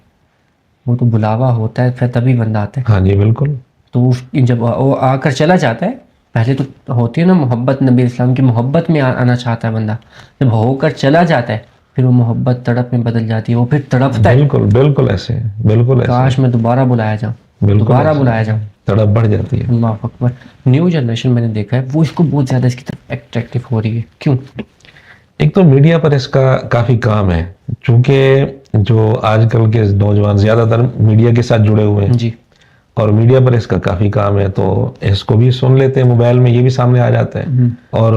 وہ تو بلاوا ہوتا ہے پھر تبھی بندہ آتا ہے. ہاں جی بالکل. تو جب وہ آ کر چلا جاتا ہے, پہلے تو ہوتی ہے نا محبت, نبی اسلام کی محبت میں آنا چاہتا ہے بندہ, جب ہو کر چلا جاتا ہے پھر وہ محبت تڑپ میں بدل جاتی ہے, وہ پھر تڑپتا ہے. بالکل ایسے, بالکل ایسے. کاش میں دوبارہ بلایا جاؤں, دوبارہ بلایا جاؤں. تڑپ بڑھ جاتی ہے. اللہ اکبر. نیو جنریشن میں نے دیکھا ہے وہ اس کو بہت زیادہ اس کی طرف اٹریکٹیو ہو رہی ہے. کیوں؟ ایک تو میڈیا پر اس کا کافی کام ہے, چونکہ جو آج کل کے نوجوان زیادہ تر میڈیا کے ساتھ جڑے ہوئے ہیں جی, اور میڈیا پر اس کا کافی کام ہے, تو اس کو بھی سن لیتے ہیں, موبائل میں یہ بھی سامنے آ جاتا ہے. اور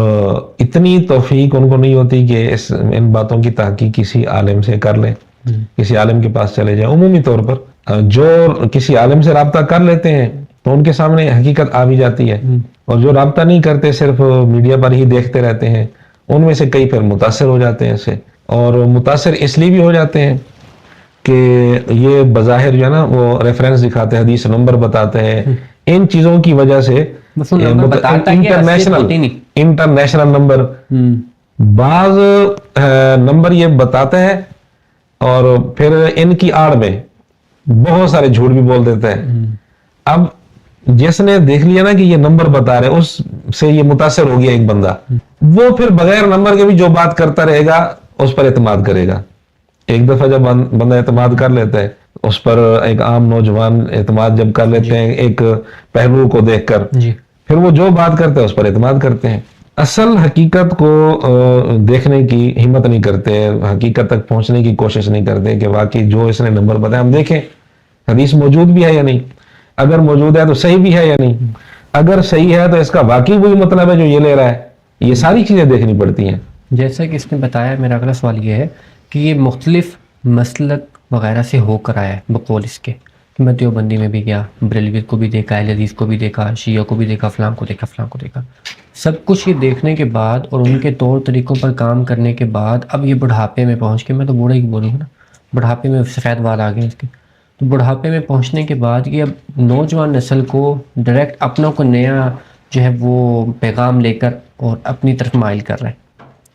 اتنی توفیق ان کو نہیں ہوتی کہ ان باتوں کی تحقیق کسی عالم سے کر لیں, کسی عالم کے پاس چلے جائیں. عمومی طور پر جو کسی عالم سے رابطہ کر لیتے ہیں تو ان کے سامنے حقیقت آ بھی جاتی ہے, اور جو رابطہ نہیں کرتے صرف میڈیا پر ہی دیکھتے رہتے ہیں, ان میں سے کئی پھر متاثر ہو جاتے ہیں اس سے. اور متاثر اس لیے بھی ہو جاتے ہیں کہ یہ بظاہر جو ہے نا وہ ریفرنس دکھاتے ہیں, حدیث نمبر بتاتے ہیں, ان چیزوں کی وجہ سے انٹرنیشنل نمبر, بعض نمبر یہ بتاتا ہے اور پھر ان کی آڑ میں بہت سارے جھوٹ بھی بول دیتا ہے. اب جس نے دیکھ لیا نا کہ یہ نمبر بتا رہے, اس سے یہ متاثر ہو گیا ایک بندہ, وہ پھر بغیر نمبر کے بھی جو بات کرتا رہے گا اس پر اعتماد کرے گا. ایک دفعہ جب بندہ اعتماد کر لیتا ہے اس پر, ایک عام نوجوان اعتماد جب کر لیتے ہیں ایک پہلو کو دیکھ کر, پھر وہ جو بات کرتے ہیں اس پر اعتماد کرتے ہیں. اصل حقیقت کو دیکھنے کی ہمت نہیں کرتے, حقیقت تک پہنچنے کی کوشش نہیں کرتے کہ واقعی جو اس نے نمبر بتایا ہم دیکھیں حدیث موجود بھی ہے یا نہیں, اگر موجود ہے تو صحیح بھی ہے یا نہیں, اگر صحیح ہے تو اس کا واقعی وہی مطلب ہے جو یہ لے رہا ہے. یہ ساری چیزیں دیکھنی پڑتی ہیں. جیسا کہ اس نے بتایا, میرا اگلا سوال یہ ہے کہ یہ مختلف مسلک وغیرہ سے ہو کر آیا ہے بقول اس کے, کہ میں دیوبندی میں بھی گیا, بریلوی کو بھی دیکھا, اہل حدیث کو بھی دیکھا, شیعہ کو بھی دیکھا, فلاں کو دیکھا, سب کچھ یہ دیکھنے کے بعد اور ان کے طور طریقوں پر کام کرنے کے بعد اب یہ بڑھاپے میں پہنچ کے، میں تو بوڑھے ہی بولوں گا نا، بڑھاپے میں سفید بال آ گئے اس کے، تو بڑھاپے میں پہنچنے کے بعد یہ اب نوجوان نسل کو ڈائریکٹ اپنوں کو نیا جو ہے وہ پیغام لے کر اور اپنی طرف مائل کر رہا ہے.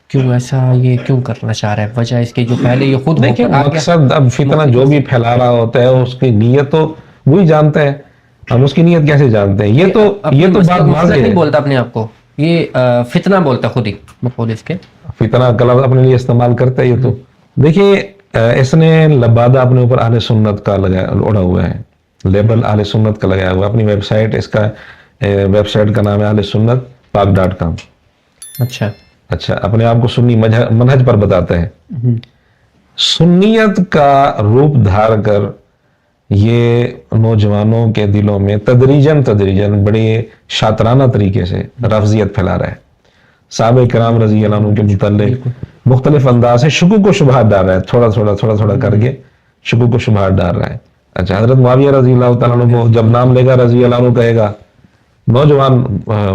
کیوں ایسا یہ کیوں کرنا چاہ رہا ہے؟ وجہ اس کی جو پہلے یہ خود دیکھیں مقصد اب فتنہ جو بھی پھیلا رہا ہوتا ہے اس کی نیت تو وہی جانتا ہے، ہم اس کی نیت کیسے جانتے ہیں؟ یہ تو بات واضح ہے. نہیں بولتا اپنے آپ کو، یہ فتنہ بولتا خود ہی مقول اس کے. فتنہ کا لفظ اپنے لیے استعمال کرتا ہے. یہ تو دیکھیے اس نے لبادہ اپنے اوپر اہل سنت کا اڑا ہوا ہے، لیبل اہل سنت کا لگایا ہوا ہے. اپنی ویب سائٹ، اس کا ویب سائٹ کا نام ہے ahlsunnatpak.com. اچھا اپنے آپ کو سنی منہج پر بتاتا ہے. سنیت کا روپ دھار کر یہ نوجوانوں کے دلوں میں تدریجاً بڑے شاطرانہ طریقے سے رفضیت پھیلا رہا ہے. صحابہ کرام رضی اللہ عنہ کے متعلق مختلف انداز سے شکوک و شبہات ڈال رہا ہے، تھوڑا کر کے شکوک و شبہات ڈال رہا ہے. اچھا حضرت معاویہ رضی اللہ تعالیٰ عنہ کو جب نام لے گا، رضی اللہ عنہ کہے گا، نوجوان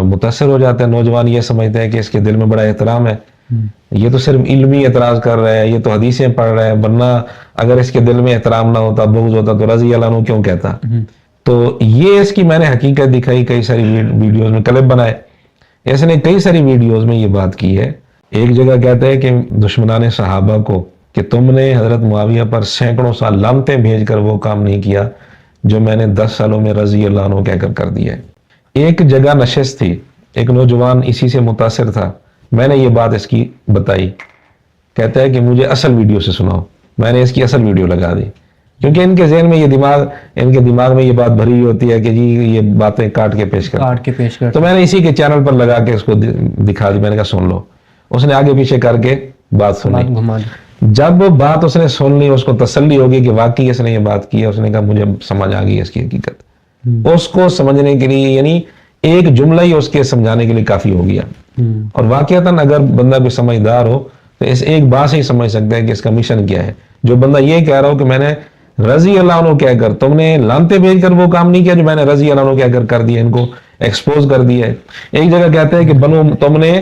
متاثر ہو جاتے ہیں. نوجوان یہ سمجھتے ہیں کہ اس کے دل میں بڑا احترام ہے، یہ تو صرف علمی اعتراض کر رہا ہے، یہ تو حدیثیں پڑھ رہا ہے، ورنہ اگر اس کے دل میں احترام نہ ہوتا، بغض ہوتا، تو رضی اللہ عنہ کیوں کہتا؟ تو یہ اس کی میں نے حقیقت دکھائی، کئی ساری ویڈیوز میں کلپ بنائے. اس نے کئی ساری ویڈیوز میں یہ بات کی ہے. ایک جگہ کہتا ہے کہ دشمنان صحابہ کو کہ تم نے حضرت معاویہ پر سینکڑوں سال لعنتیں بھیج کر وہ کام نہیں کیا جو میں نے 10 سالوں میں رضی اللہ عنہ کہہ کر دیا ہے. ایک جگہ نشست تھی، ایک نوجوان اسی سے متاثر تھا، میں نے یہ بات اس کی بتائی. کہتا ہے کہ مجھے اصل ویڈیو سے سناؤ. میں نے اس کی اصل ویڈیو لگا دی، کیونکہ ان کے ذہن میں یہ ان کے دماغ میں یہ بات بھری ہوتی ہے کہ جی یہ باتیں کاٹ کے پیش کر. تو میں نے اسی کے چینل پر لگا کے اس کو دکھا دی. میں نے کہا سن لو. اس نے آگے پیچھے کر کے بات سنی. جب بات اس نے سن لی، اس کو تسلی ہوگی کہ واقعی اس نے یہ بات کی ہے، اس نے کہا مجھے سمجھ آ گئی اس کی حقیقت. اس کو سمجھنے کے لیے یعنی ایک جملہ ہی اس کے سمجھانے کے لیے کافی ہو گیا. اور واقعتاً اگر بندہ کوئی سمجھدار ہو تو اس ایک بات سے ہی سمجھ سکتا ہے کہ اس کا مشن کیا ہے. جو بندہ یہ کہہ رہا ہو کہ میں نے رضی اللہ عنہ کہہ کر، تم نے لعنتیں بھیج کر وہ کام نہیں کیا جو میں نے رضی اللہ عنہ کہہ کر دیا، ان کو ایکسپوز کر دیا ہے. ایک جگہ کہتے ہیں کہ تم نے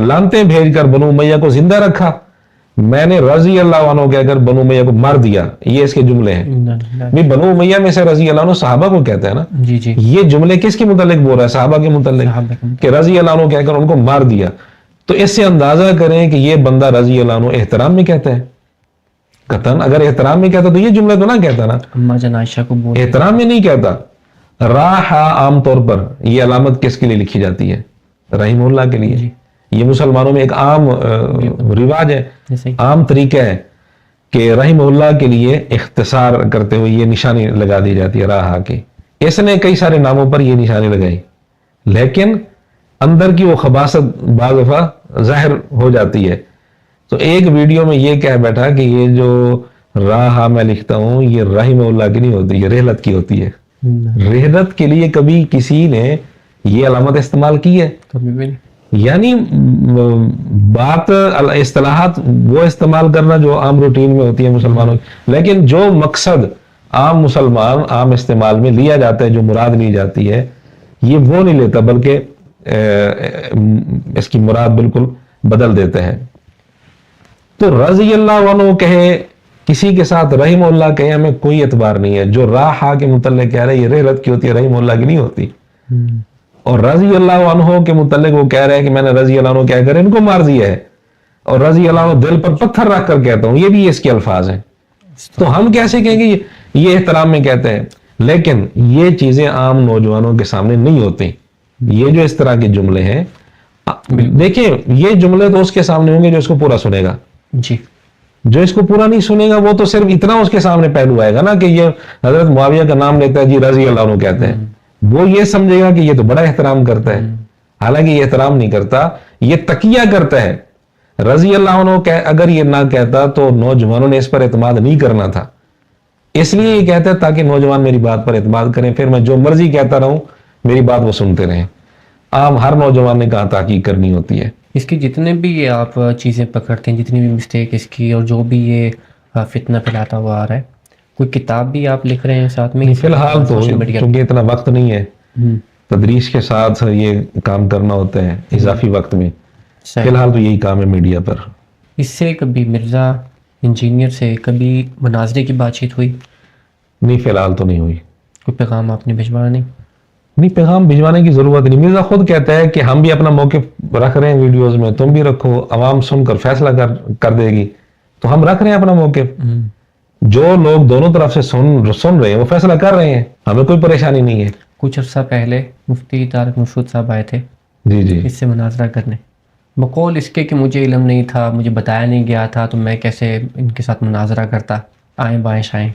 لعنتیں بھیج کر بنو امیہ کو زندہ رکھا، میں نے رضی اللہ عنہ کہہ کر بنو امیہ کو مار دیا. یہ اس کے جملے ہیں. بنو امیہ میں سے رضی اللہ عنہ صحابہ کو کہتا ہے نا. یہ جملے کس کے متعلق بول رہا ہے؟ صحابہ کے متعلق، کہ رضی اللہ عنہ کہہ کر ان کو مار دیا. تو اس سے اندازہ کریں کہ یہ بندہ رضی اللہ عنہ احترام میں کہتا ہے. قطعاً اگر احترام میں کہتا تو یہ جملہ تو نہ کہتا نا. اما جان عائشہ کو احترام میں نہیں کہتا. راہ عام طور پر یہ علامت کس کے لیے لکھی جاتی ہے؟ رحمہ اللہ کے لیے. یہ مسلمانوں میں ایک عام رواج ہے، عام طریقہ ہے کہ رحمہ اللہ کے لیے اختصار کرتے ہوئے یہ نشانی لگا دی جاتی ہے راہ کی. اس نے کئی سارے ناموں پر یہ نشانی لگائی، لیکن اندر کی وہ خباثت بعض دفعہ ظاہر ہو جاتی ہے. تو ایک ویڈیو میں یہ کہہ بیٹھا کہ یہ جو راہ میں لکھتا ہوں یہ رحمہ اللہ کی نہیں ہوتی، یہ رحلت کی ہوتی ہے. رحلت کے لیے کبھی کسی نے یہ علامت استعمال کی ہے؟ یعنی بات اصطلاحات وہ استعمال کرنا جو عام روٹین میں ہوتی ہے مسلمانوں کی، لیکن جو مقصد عام مسلمان عام استعمال میں لیا جاتا ہے، جو مراد لی جاتی ہے، یہ وہ نہیں لیتا، بلکہ اس کی مراد بالکل بدل دیتے ہیں. تو رضی اللہ عنہ کہے، کسی کے ساتھ رحمہ اللہ کہے، ہمیں کوئی اعتبار نہیں ہے. جو راہ کے متعلق کہہ رہے ہیں یہ رحلت کی ہوتی ہے، رحمہ اللہ کی نہیں ہوتی. اور رضی اللہ عنہ کے متعلق وہ کہہ رہے ہیں کہ میں نے رضی اللہ عنہ کہہ کر ان کو مار دیا ہے، اور رضی اللہ عنہ دل پر پتھر رکھ کر کہتا ہوں، یہ بھی اس کے الفاظ ہیں. تو ہم کیسے کہیں گے یہ احترام میں کہتے ہیں؟ لیکن یہ چیزیں عام نوجوانوں کے سامنے نہیں ہوتی. یہ جو اس طرح کے جملے ہیں، دیکھیں یہ جملے تو اس کے سامنے ہوں گے جو اس کو پورا سنے گا. جو اس کو پورا نہیں سنے گا وہ تو صرف اتنا اس کے سامنے پہلو آئے گا نا کہ یہ حضرت معاویہ کا نام لیتا ہے، جی رضی اللہ عنہ کہتے ہیں. وہ یہ سمجھے گا کہ یہ تو بڑا احترام کرتا ہے، حالانکہ یہ احترام نہیں کرتا، یہ تقیہ کرتا ہے. رضی اللہ عنہ اگر یہ نہ کہتا تو نوجوانوں نے اس پر اعتماد نہیں کرنا تھا. اس لیے یہ کہتا ہے تاکہ نوجوان میری بات پر اعتماد کریں، پھر میں جو مرضی کہتا رہوں میری بات وہ سنتے رہیں. عام ہر نوجوان نے کہا تحقیق کرنی ہوتی ہے. اس کی جتنے بھی یہ آپ چیزیں پکڑتے ہیں، جتنی بھی مسٹیک اس کی، اور جو بھی یہ فتنہ پھیلاتا ہوا آ رہا ہے، کوئی کتاب بھی آپ لکھ رہے ہیں ساتھ میں؟ فی الحال تو کیونکہ اتنا وقت نہیں ہے، تدریس کے ساتھ یہ کام کرنا ہوتا ہے اضافی وقت میں. فی صحیح. الحال تو یہی کام ہے میڈیا پر. اس سے کبھی مرزا انجینئر سے کبھی مناظرے کی بات چیت ہوئی؟ نہیں فی الحال تو نہیں ہوئی. کوئی پیغام آپ نے بھجوایا نہیں؟ نہیں پیغام بھجوانے کی ضرورت نہیں. مرزا خود کہتا ہے کہ ہم بھی اپنا موقف رکھ رہے ہیں ویڈیوز میں, تم بھی رکھو, عوام سن کر فیصلہ کر دے گی. تو ہم رکھ رہے ہیں اپنا موقف. جو لوگ دونوں طرف سے سن رہے ہیں وہ فیصلہ کر رہے ہیں, ہمیں کوئی پریشانی نہیں ہے. کچھ عرصہ پہلے مفتی طارق مشہود صاحب آئے تھے جی جی. اس سے مناظرہ کرنے, بقول اس کے کہ مجھے علم نہیں تھا, مجھے بتایا نہیں گیا تھا, تو میں کیسے ان کے ساتھ مناظرہ کرتا. آئیں بائیں شائیں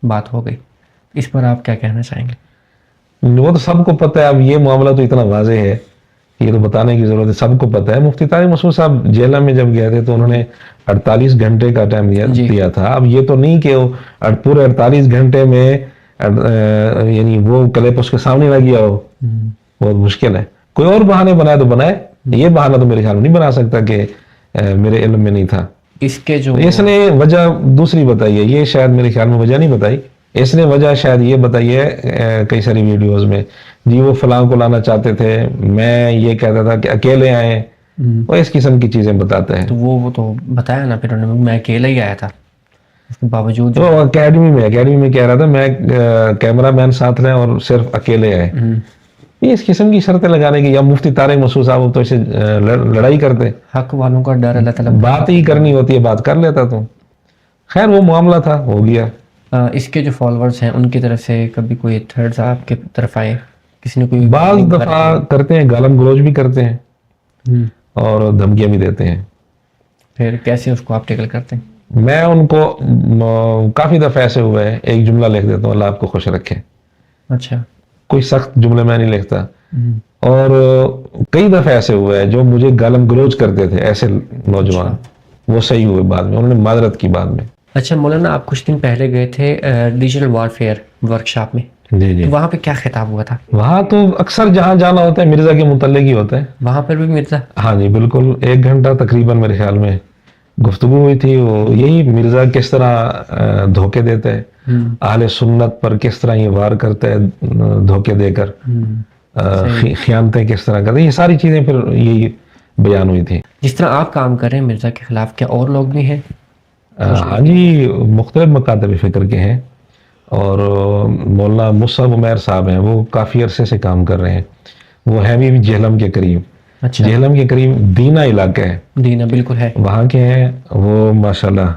بات ہو گئی. اس پر آپ کیا کہنا چاہیں گے؟ وہ تو سب کو پتہ ہے. اب یہ معاملہ تو اتنا واضح ہے کہ یہ تو بتانے کی ضرورت ہے, سب کو پتہ ہے. مفتی طارق مشہود صاحب جیلہ میں جب گئے تھے تو انہوں نے 48 گھنٹے کا ٹائم دیا تھا. اب یہ تو نہیں کہ پورے 48 گھنٹے میں یعنی وہ کلپ اس کے سامنے نہ گیا ہو, بہت مشکل ہے. کوئی اور بہانے بنائے تو بنائے, یہ بہانہ تو میرے خیال میں نہیں بنا سکتا کہ میرے علم میں نہیں تھا. اس کے جو اس نے وجہ دوسری بتائی ہے, یہ شاید میرے خیال میں وجہ نہیں بتائی. اس نے وجہ شاید یہ بتائی ہے کئی ساری ویڈیوز میں, جی وہ فلاں کو لانا چاہتے تھے, میں یہ کہتا تھا کہ اکیلے آئیں. وہ اس قسم کی چیزیں بتاتے ہیں. تو وہ تو بتایا نا پھر انہوں نے, میں اکیلا ہی آیا تھا. اس کے باوجود تو اکیڈمی میں کہہ رہا تھا میں کیمرہ مین ساتھ رہے اور صرف اکیلے آئے. یہ اس قسم کی شرطیں لگانے کی, یا مفتی طارق مشہود صاحب تو اسے لڑائی کرتے. حق والوں کا ڈر اللہ تعالیٰ. بات ہی کرنی ہوتی ہے, بات کر لیتا تو. خیر وہ معاملہ تھا, ہو گیا. اس کے جو فالوورز ہیں ان کی طرف سے کبھی کوئی تھرڈ آپ کے طرف آئے, کسی نے کوئی بعض دفعہ کرتے ہیں, گالم گلوچ بھی کرتے ہیں اور دھمکیاں بھی دیتے ہیں. پھر کیسے اس کو آپ ٹیکل کرتے ہیں؟ میں ان کو کافی دفعہ ایسے ہوئے ہیں, ایک جملہ لکھ دیتا ہوں, اللہ آپ کو خوش رکھے. اچھا. کوئی سخت جملے میں نہیں لکھتا. اور کئی دفعہ ایسے ہوئے ہیں جو مجھے گالم گلوچ کرتے تھے ایسے نوجوان, وہ صحیح ہوئے بعد میں, انہوں نے معذرت کی بعد میں. اچھا مولانا, آپ کچھ دن پہلے گئے تھے ڈیجیٹل وارفیئر ورکشاپ میں. جی جی. وہاں پہ کیا خطاب ہوا تھا؟ وہاں تو اکثر جہاں جانا ہوتا ہے مرزا کے متعلق ہی ہوتا ہے. وہاں پر بھی مرزا؟ ہاں جی بالکل. 1 گھنٹہ تقریباً میرے خیال میں گفتگو ہوئی تھی. وہ یہی مرزا کس طرح دھوکے دیتا ہے, اہل سنت پر کس طرح یہ وار کرتا ہے دھوکے دے کر, خیانتیں کس طرح کرتے ہیں, یہ ساری چیزیں پھر یہی بیان ہوئی تھی. جس طرح آپ کام کر رہے ہیں مرزا کے خلاف, کیا اور لوگ بھی ہیں؟ ہاں جی, مختلف مکاتب فکر کے ہیں. اور مولانا مصعب عمیر صاحب ہیں, وہ کافی عرصے سے کام کر رہے ہیں. وہ ہیں بھی جہلم کے قریب. اچھا. جہلم کے قریب دینا علاقہ ہے. دینا بالکل ہے. وہاں کے ہیں وہ ماشاءاللہ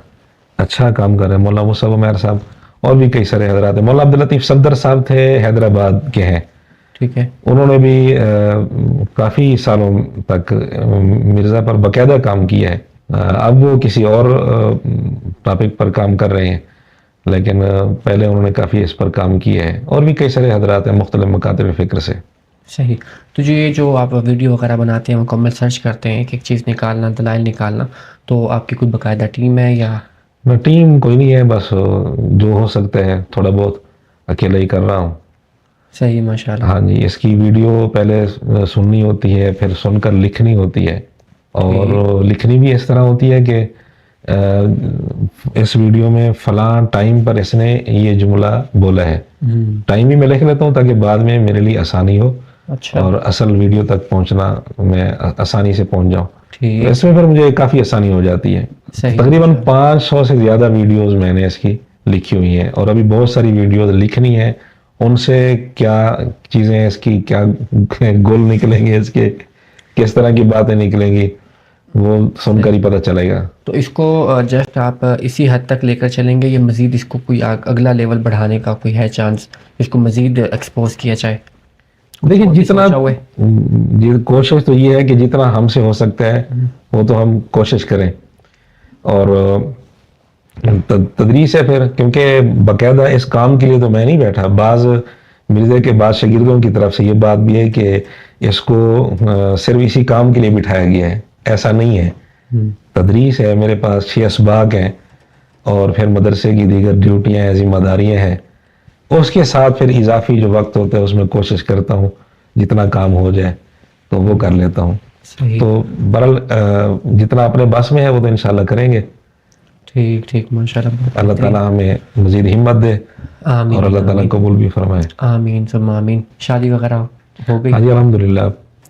اچھا کام کر رہے ہیں. مولانا مصعب عمیر صاحب اور بھی کئی سارے حضرات ہیں. مولانا عبداللطیف صفدر صاحب تھے, حیدرآباد کے ہیں. ٹھیک ہے. انہوں نے بھی کافی سالوں تک مرزا پر باقاعدہ کام کیا ہے. اب وہ کسی اور ٹاپک پر کام کر رہے ہیں, لیکن پہلے انہوں نے کافی اس پر کام کیا ہے. اور بھی کئی سارے حضرات ہیں مختلف مکاتب فکر سے. صحیح. تو جو آپ ویڈیو وغیرہ بناتے ہیں, مکمل سرچ کرتے ہیں, ایک ایک چیز نکالنا, دلائل نکالنا, تو آپ کی کوئی باقاعدہ ٹیم ہے یا؟ میں ٹیم کوئی نہیں ہے, بس جو ہو سکتا ہے تھوڑا بہت اکیلا ہی کر رہا ہوں. صحیح ماشاءاللہ. ہاں جی, اس کی ویڈیو پہلے سننی ہوتی ہے, پھر سن کر لکھنی ہوتی ہے. اور لکھنی بھی اس طرح ہوتی ہے کہ اس ویڈیو میں فلاں ٹائم پر اس نے یہ جملہ بولا ہے. ٹائم بھی میں لکھ لیتا ہوں تاکہ بعد میں میرے لیے آسانی ہو. اچھا. اور اصل ویڈیو تک پہنچنا میں آسانی سے پہنچ جاؤں. ٹھیک. اس میں پھر مجھے کافی آسانی ہو جاتی ہے. تقریباً 500 سے زیادہ ویڈیوز میں نے اس کی لکھی ہوئی ہیں, اور ابھی بہت ساری ویڈیوز لکھنی ہیں. ان سے کیا چیزیں اس کی کیا گول نکلیں گے, اس کے کس طرح کی باتیں نکلیں گی, وہ سن کر ہی پتہ چلے گا. تو اس کو جسٹ آپ اسی حد تک لے کر چلیں گے, یا مزید اس کو کوئی اگلا لیول بڑھانے کا کوئی ہے چانس, اس کو مزید ایکسپوز کیا جائے؟ دیکھیں جتنا کوشش تو یہ ہے کہ جتنا ہم سے ہو سکتا ہے وہ تو ہم کوشش کریں. اور تدریس ہے پھر, کیونکہ باقاعدہ اس کام کے لیے تو میں نہیں بیٹھا. بعض مرزا کے بعض شاگردوں کی طرف سے یہ بات بھی ہے کہ اس کو صرف اسی کام کے لیے بٹھایا گیا ہے. ایسا نہیں ہے. تدریس ہے, میرے پاس 6 اسباق ہیں, اور پھر مدرسے کی دیگر ڈیوٹیاں ہیں, ذمہ داریاں ہیں. اس کے ساتھ پھر اضافی جو وقت ہوتا ہے اس میں کوشش کرتا ہوں جتنا کام ہو جائے تو وہ کر لیتا ہوں. تو برحال جتنا اپنے بس میں ہے وہ تو انشاءاللہ کریں گے. ٹھیک ٹھیک ماشاءاللہ. اللہ تعالیٰ ہمیں مزید ہمت دے, آمین, اور اللہ تعالیٰ قبول بھی فرمائے. آمین ثم آمین. شادی وغیرہ ہو گئی؟ ہاں جی الحمدللہ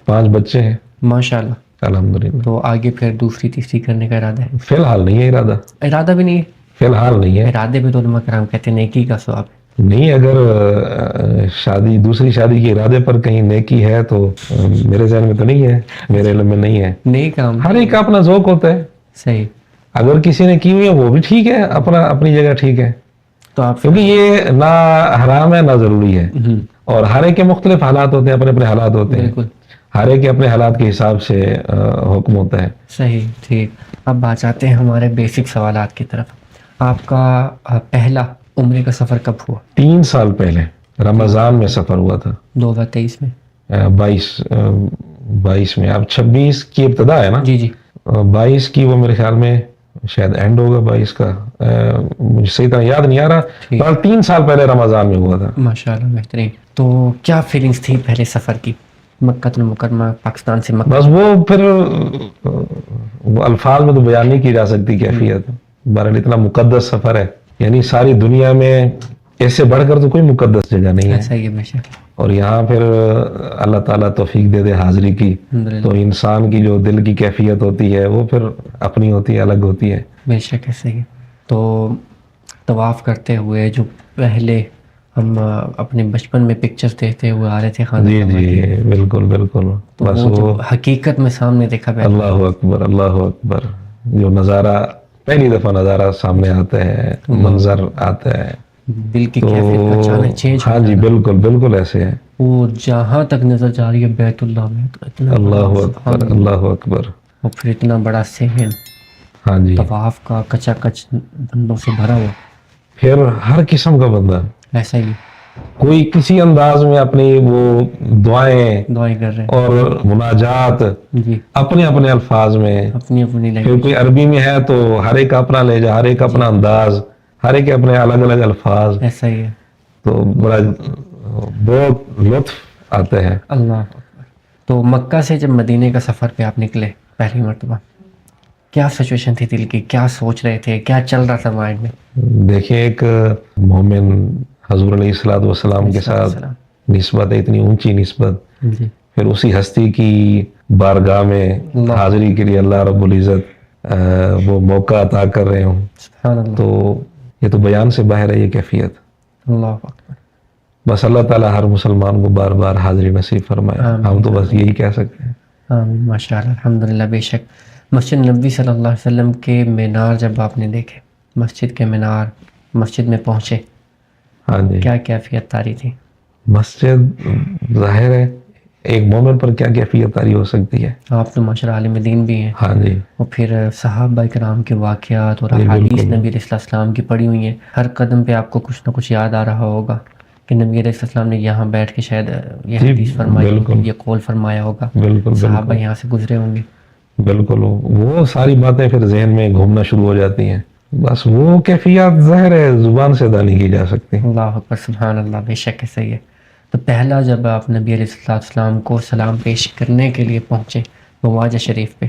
5 بچے ہیں ماشاءاللہ. الحمدللہ. تو آگے پھر دوسری تیسری کرنے کا ارادہ ہے؟ فی الحال نہیں ہے ارادہ. ارادہ بھی نہیں ہے؟ فی الحال نہیں ہے. ارادے میں تو علماء کرام کہتے ہیں نیکی کا ثواب ہے. نہیں، اگر شادی دوسری شادی کے ارادے پر کہیں نیکی ہے تو میرے ذہن میں تو نہیں ہے، میرے علم میں نہیں ہے. نہیں کام. ہر ایک کا اپنا ذوق ہوتا ہے. صحیح. اگر کسی نے کی ہوئی ہے وہ بھی ٹھیک ہے، اپنی جگہ ٹھیک ہے. تو آپ کیونکہ یہ نہ حرام ہے نہ ضروری ہے، اور ہر ایک کے مختلف حالات ہوتے ہیں، اپنے اپنے حالات ہوتے ہیں. بالکل ہر ایک کے اپنے حالات کے حساب سے حکم ہوتا ہے. صحیح. ٹھیک. اب آ جاتے ہیں ہمارے بیسک سوالات کی طرف. آپ کا پہلا عمرے کا سفر کب ہوا؟ 3 سال پہلے رمضان میں سفر ہوا تھا. 2023 میں؟ 22 میں. اب 26 کی ابتدا ہے نا. جی جی. 22 کی وہ میرے خیال میں شاید اینڈ ہوگا 22 کا، مجھے صحیح طرح یاد نہیں آ رہا. پر 3 سال پہلے رمضان میں ہوا تھا. ماشاءاللہ بہترین. تو کیا فیلنگز تھی پہلے سفر کی؟ مکہ المکرمہ، پاکستان سے مکہ. بس وہ پھر وہ الفاظ میں تو بیان نہیں کی جا سکتی کیفیت. بہرحال اتنا مقدس سفر ہے، یعنی ساری دنیا میں اس سے بڑھ کر تو کوئی مقدس جگہ نہیں ہے. ایسا ہی ہے بے شک. اور یہاں پھر اللہ تعالیٰ توفیق دے دے حاضری کی تو انسان کی جو دل کی کیفیت ہوتی ہے وہ پھر اپنی ہوتی ہے، الگ ہوتی ہے. بے شک ایسا ہی ہے. تو طواف کرتے ہوئے جو پہلے ہم اپنے بچپن میں پکچرز دیکھتے ہوئے آ رہے تھے خانہ جی جی بالکل بالکل. بس وہ حقیقت میں سامنے دیکھا. اللہ اکبر اللہ اکبر. جو نظارہ پہلی دفعہ نظارہ سامنے آتا ہے، منظر آتا ہے، دل کی کیفیت کا اچانک چینج. ہاں جی بالکل بالکل ایسے ہے. وہ جہاں تک نظر جا رہی ہے بیت اللہ میں تو اتنا اللہ اکبر اللہ اکبر. اور پھر اتنا بڑا صحن. ہاں جی. طواف کا کچا کچ بندوں سے بھرا ہوا. پھر ہر قسم کا بندہ. ایسا ہی. کوئی کسی انداز میں اپنی وہ دعائیں کر رہے ہیں اور مناجات جی اپنے اپنے الفاظ میں. اپنی اپنی پھر لینگویج. کوئی عربی میں ہے تو ہر ایک کا اپنا لہجہ، ہر ایک کا اپنا انداز، ہر ایک کے اپنے الگ الگ الفاظ. ایسا ہی ہے. تو بہت لطف آتا ہے. اللہ اکبر. تو مکہ سے جب مدینے کا سفر پہ آپ نکلے پہلی مرتبہ، کیا سچویشن تھی دل کی؟ کیا سوچ رہے تھے؟ کیا چل رہا تھا مائنڈ میں؟ دیکھیں ایک مومن حضور علیہ الصلوۃ والسلام کے ساتھ نسبت ہے، اتنی اونچی نسبت. جی. پھر اسی ہستی کی بارگاہ میں حاضری کے لیے اللہ رب العزت وہ موقع عطا کر رہے ہوں. سبحان اللہ. تو یہ تو بیان سے باہر ہے یہ کیفیت. اللہ اکبر. بس اللہ تعالیٰ ہر مسلمان کو بار بار حاضری نصیب فرمائے. ہم تو بس یہی کہہ سکتے ہیں. آمین. ماشاء اللہ الحمدللہ. بے شک مسجد نبوی صلی اللہ علیہ وسلم کے مینار جب آپ نے دیکھے، مسجد کے مینار، مسجد میں پہنچے، ہاں جی کیا کیفیت طاری تھی؟ مسجد ظاہر ہے ایک مومن پر کیا کیفیت طاری ہو سکتی ہے. آپ تو ماشاءاللہ عالم دین بھی ہیں. ہاں جی. اور پھر صحابہ کرام کے واقعات اور احادیث نبی علیہ السلام کی پڑھی ہوئی ہیں. ہر قدم پہ آپ کو کچھ نہ کچھ یاد آ رہا ہوگا کہ نبی علیہ السلام نے یہاں بیٹھ کے شاید یہ حدیث فرمائی ہوگی، یہ قول فرمایا ہوگا. بالکل صحابہ یہاں سے گزرے ہوں گے. بالکل. وہ ساری باتیں پھر ذہن میں گھومنا شروع ہو جاتی ہیں. بس وہ کیفیات ظاہر ہے زبان سے ادا نہیں کی جا سکتی. اللہ اکبر. سبحان اللہ. بے شک صحیح ہے. تو پہلا جب آپ نبی علیہ السلام کو سلام پیش کرنے کے لیے پہنچے بواجہ شریف پہ،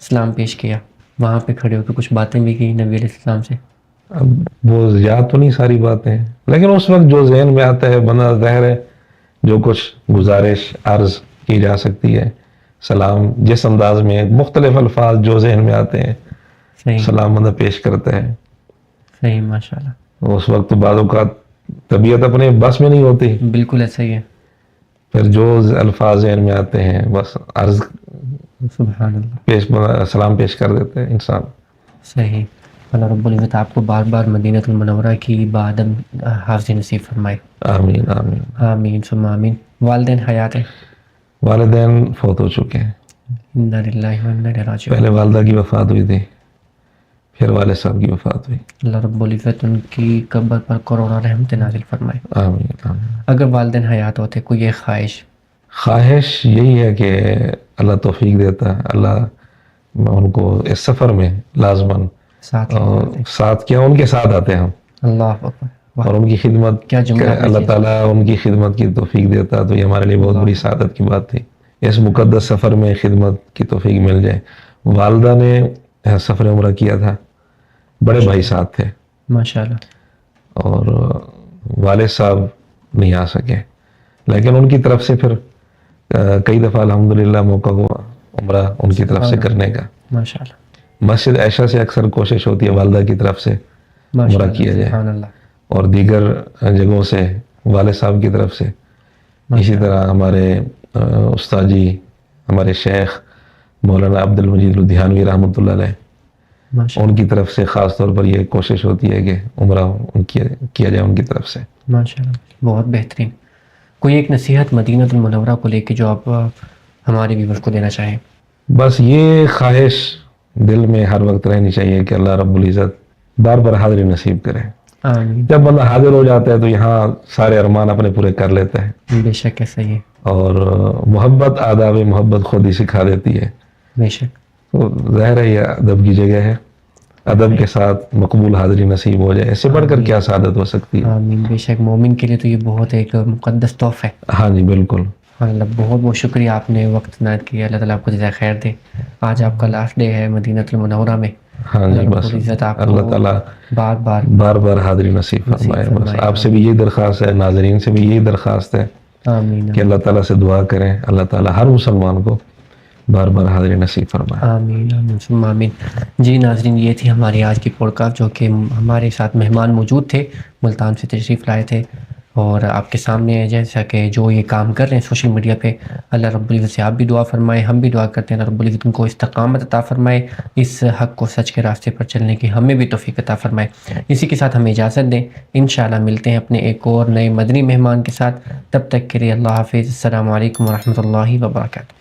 سلام پیش کیا، وہاں پہ کھڑے ہو کے کچھ باتیں بھی کی نبی علیہ السلام سے؟ اب وہ یاد تو نہیں ساری باتیں، لیکن اس وقت جو ذہن میں آتا ہے بندہ ظاہر ہے جو کچھ گزارش عرض کی جا سکتی ہے، سلام جس انداز میں مختلف الفاظ جو ذہن میں آتے ہیں سلام بندہ پیش کرتا ہے. صحیح. ماشاءاللہ. اس وقت تو بعض اوقات طبیعت اپنے بس میں نہیں ہوتی. بالکل ایسا ہی ہے. پھر جو الفاظ ذہن میں آتے ہیں بس عرض سبحان اللہ سلام پیش کر دیتے ہیں انسان. صحیح. اللہ رب العزت آپ کو بار بار مدینہ المنورہ کی بادم حاضری نصیب فرمائے. آمین آمین آمین ثم آمین. والدین حیات ہیں؟ والدین فوت ہو چکے ہیں. انا للہ و انا الیہ راجعون. پہلے والدہ کی وفات ہوئی تھی، پھر والد صاحب کی وفات ہوئی. اللہ رب العزت ان کی قبر پر کروڑوں رحمت نازل فرمائے. آمین آمین. اگر والدین حیات ہوتے کوئی ایک خواہش یہی ہے کہ اللہ توفیق دیتا، اللہ ان کو اس سفر میں لازماً ساتھ کیا ان کے ساتھ آتے ہم. اللہ اکبر. اور ان کی خدمت کیا جملہ. اللہ تعالیٰ ان کی خدمت کی توفیق دیتا تو یہ ہمارے لیے بہت بڑی سعادت کی بات تھی. اس مقدس سفر میں خدمت کی توفیق مل جائے. والدہ نے سفر عمرہ کیا تھا، بڑے بھائی ساتھ تھے ماشاءاللہ، اور والد صاحب نہیں آ سکے، لیکن ان کی طرف سے پھر کئی دفعہ الحمدللہ موقع ہوا عمرہ ان کی طرف سے کرنے کا. ماشاءاللہ مسجد عائشہ سے اکثر کوشش ہوتی ہے والدہ کی طرف سے عمرہ کیا جائے, سبحان اللہ. اور دیگر جگہوں سے والد صاحب کی طرف سے. اسی طرح ہمارے استاد جی, ہمارے شیخ مولانا عبد المجید لدھیانوی رحمۃ اللہ علیہ, ان کی طرف سے خاص طور پر یہ کوشش ہوتی ہے کہ عمرہ کیا جائے ان کی طرف سے. ماشاءاللہ, بہت بہترین. کوئی ایک نصیحت مدینہ المنورہ کو لے کے جو آپ ہمارے ویورز کو دینا چاہیں؟ بس یہ خواہش دل میں ہر وقت رہنی چاہیے کہ اللہ رب العزت بار بار حاضری نصیب کرے. آمین. جب بندہ حاضر ہو جاتا ہے تو یہاں سارے ارمان اپنے پورے کر لیتا ہے. بے شک ایسا ہی ہے. اور محبت, آداب محبت خود ہی سکھا دیتی ہے. بے شک. تو ظاہر ہے یہ ادب کی جگہ ہے. ادب کے ساتھ مقبول حاضری نصیب ہو جائے, اس سے بڑھ کر کیا سعادت ہو سکتی ہے. آمین. بے شک مومن کے لیے تو یہ بہت ایک مقدس تحفہ ہے. ہاں جی بالکل. اللہ بہت بہت شکریہ, آپ نے وقت عنایت کیا. اللہ تعالیٰ آپ کو جزائے خیر دے. آج آپ کا لاسٹ ڈے ہے مدینہ المنورہ میں. ہاں جی, بس اللہ تعالیٰ بار بار حاضری نصیب فرمائے. بس آپ سے بھی یہی درخواست ہے, ناظرین سے بھی یہی درخواست ہے آمین کہ اللہ تعالیٰ سے دعا کریں, اللہ تعالیٰ ہر مسلمان کو بار بار حاضری نصیب فرمائے. آمین آمین ثم آمین. جی ناظرین, یہ تھی ہماری آج کی پوڈ کاسٹ, جو کہ ہمارے ساتھ مہمان موجود تھے, ملتان سے تشریف لائے تھے, اور آپ کے سامنے جیسا کہ جو یہ کام کر رہے ہیں سوشل میڈیا پہ, اللہ رب العزت سے آپ بھی دعا فرمائیں, ہم بھی دعا کرتے ہیں اللہ رب العزت ان کو استقامت عطا فرمائے, اس حق کو سچ کے راستے پر چلنے کی ہمیں بھی توفیق عطا فرمائے. اسی کے ساتھ ہمیں اجازت دیں, انشاءاللہ ملتے ہیں اپنے ایک اور نئے مدنی مہمان کے ساتھ. تب تک کے لیے اللہ حافظ. السلام علیکم ورحمۃ اللہ وبرکاتہ.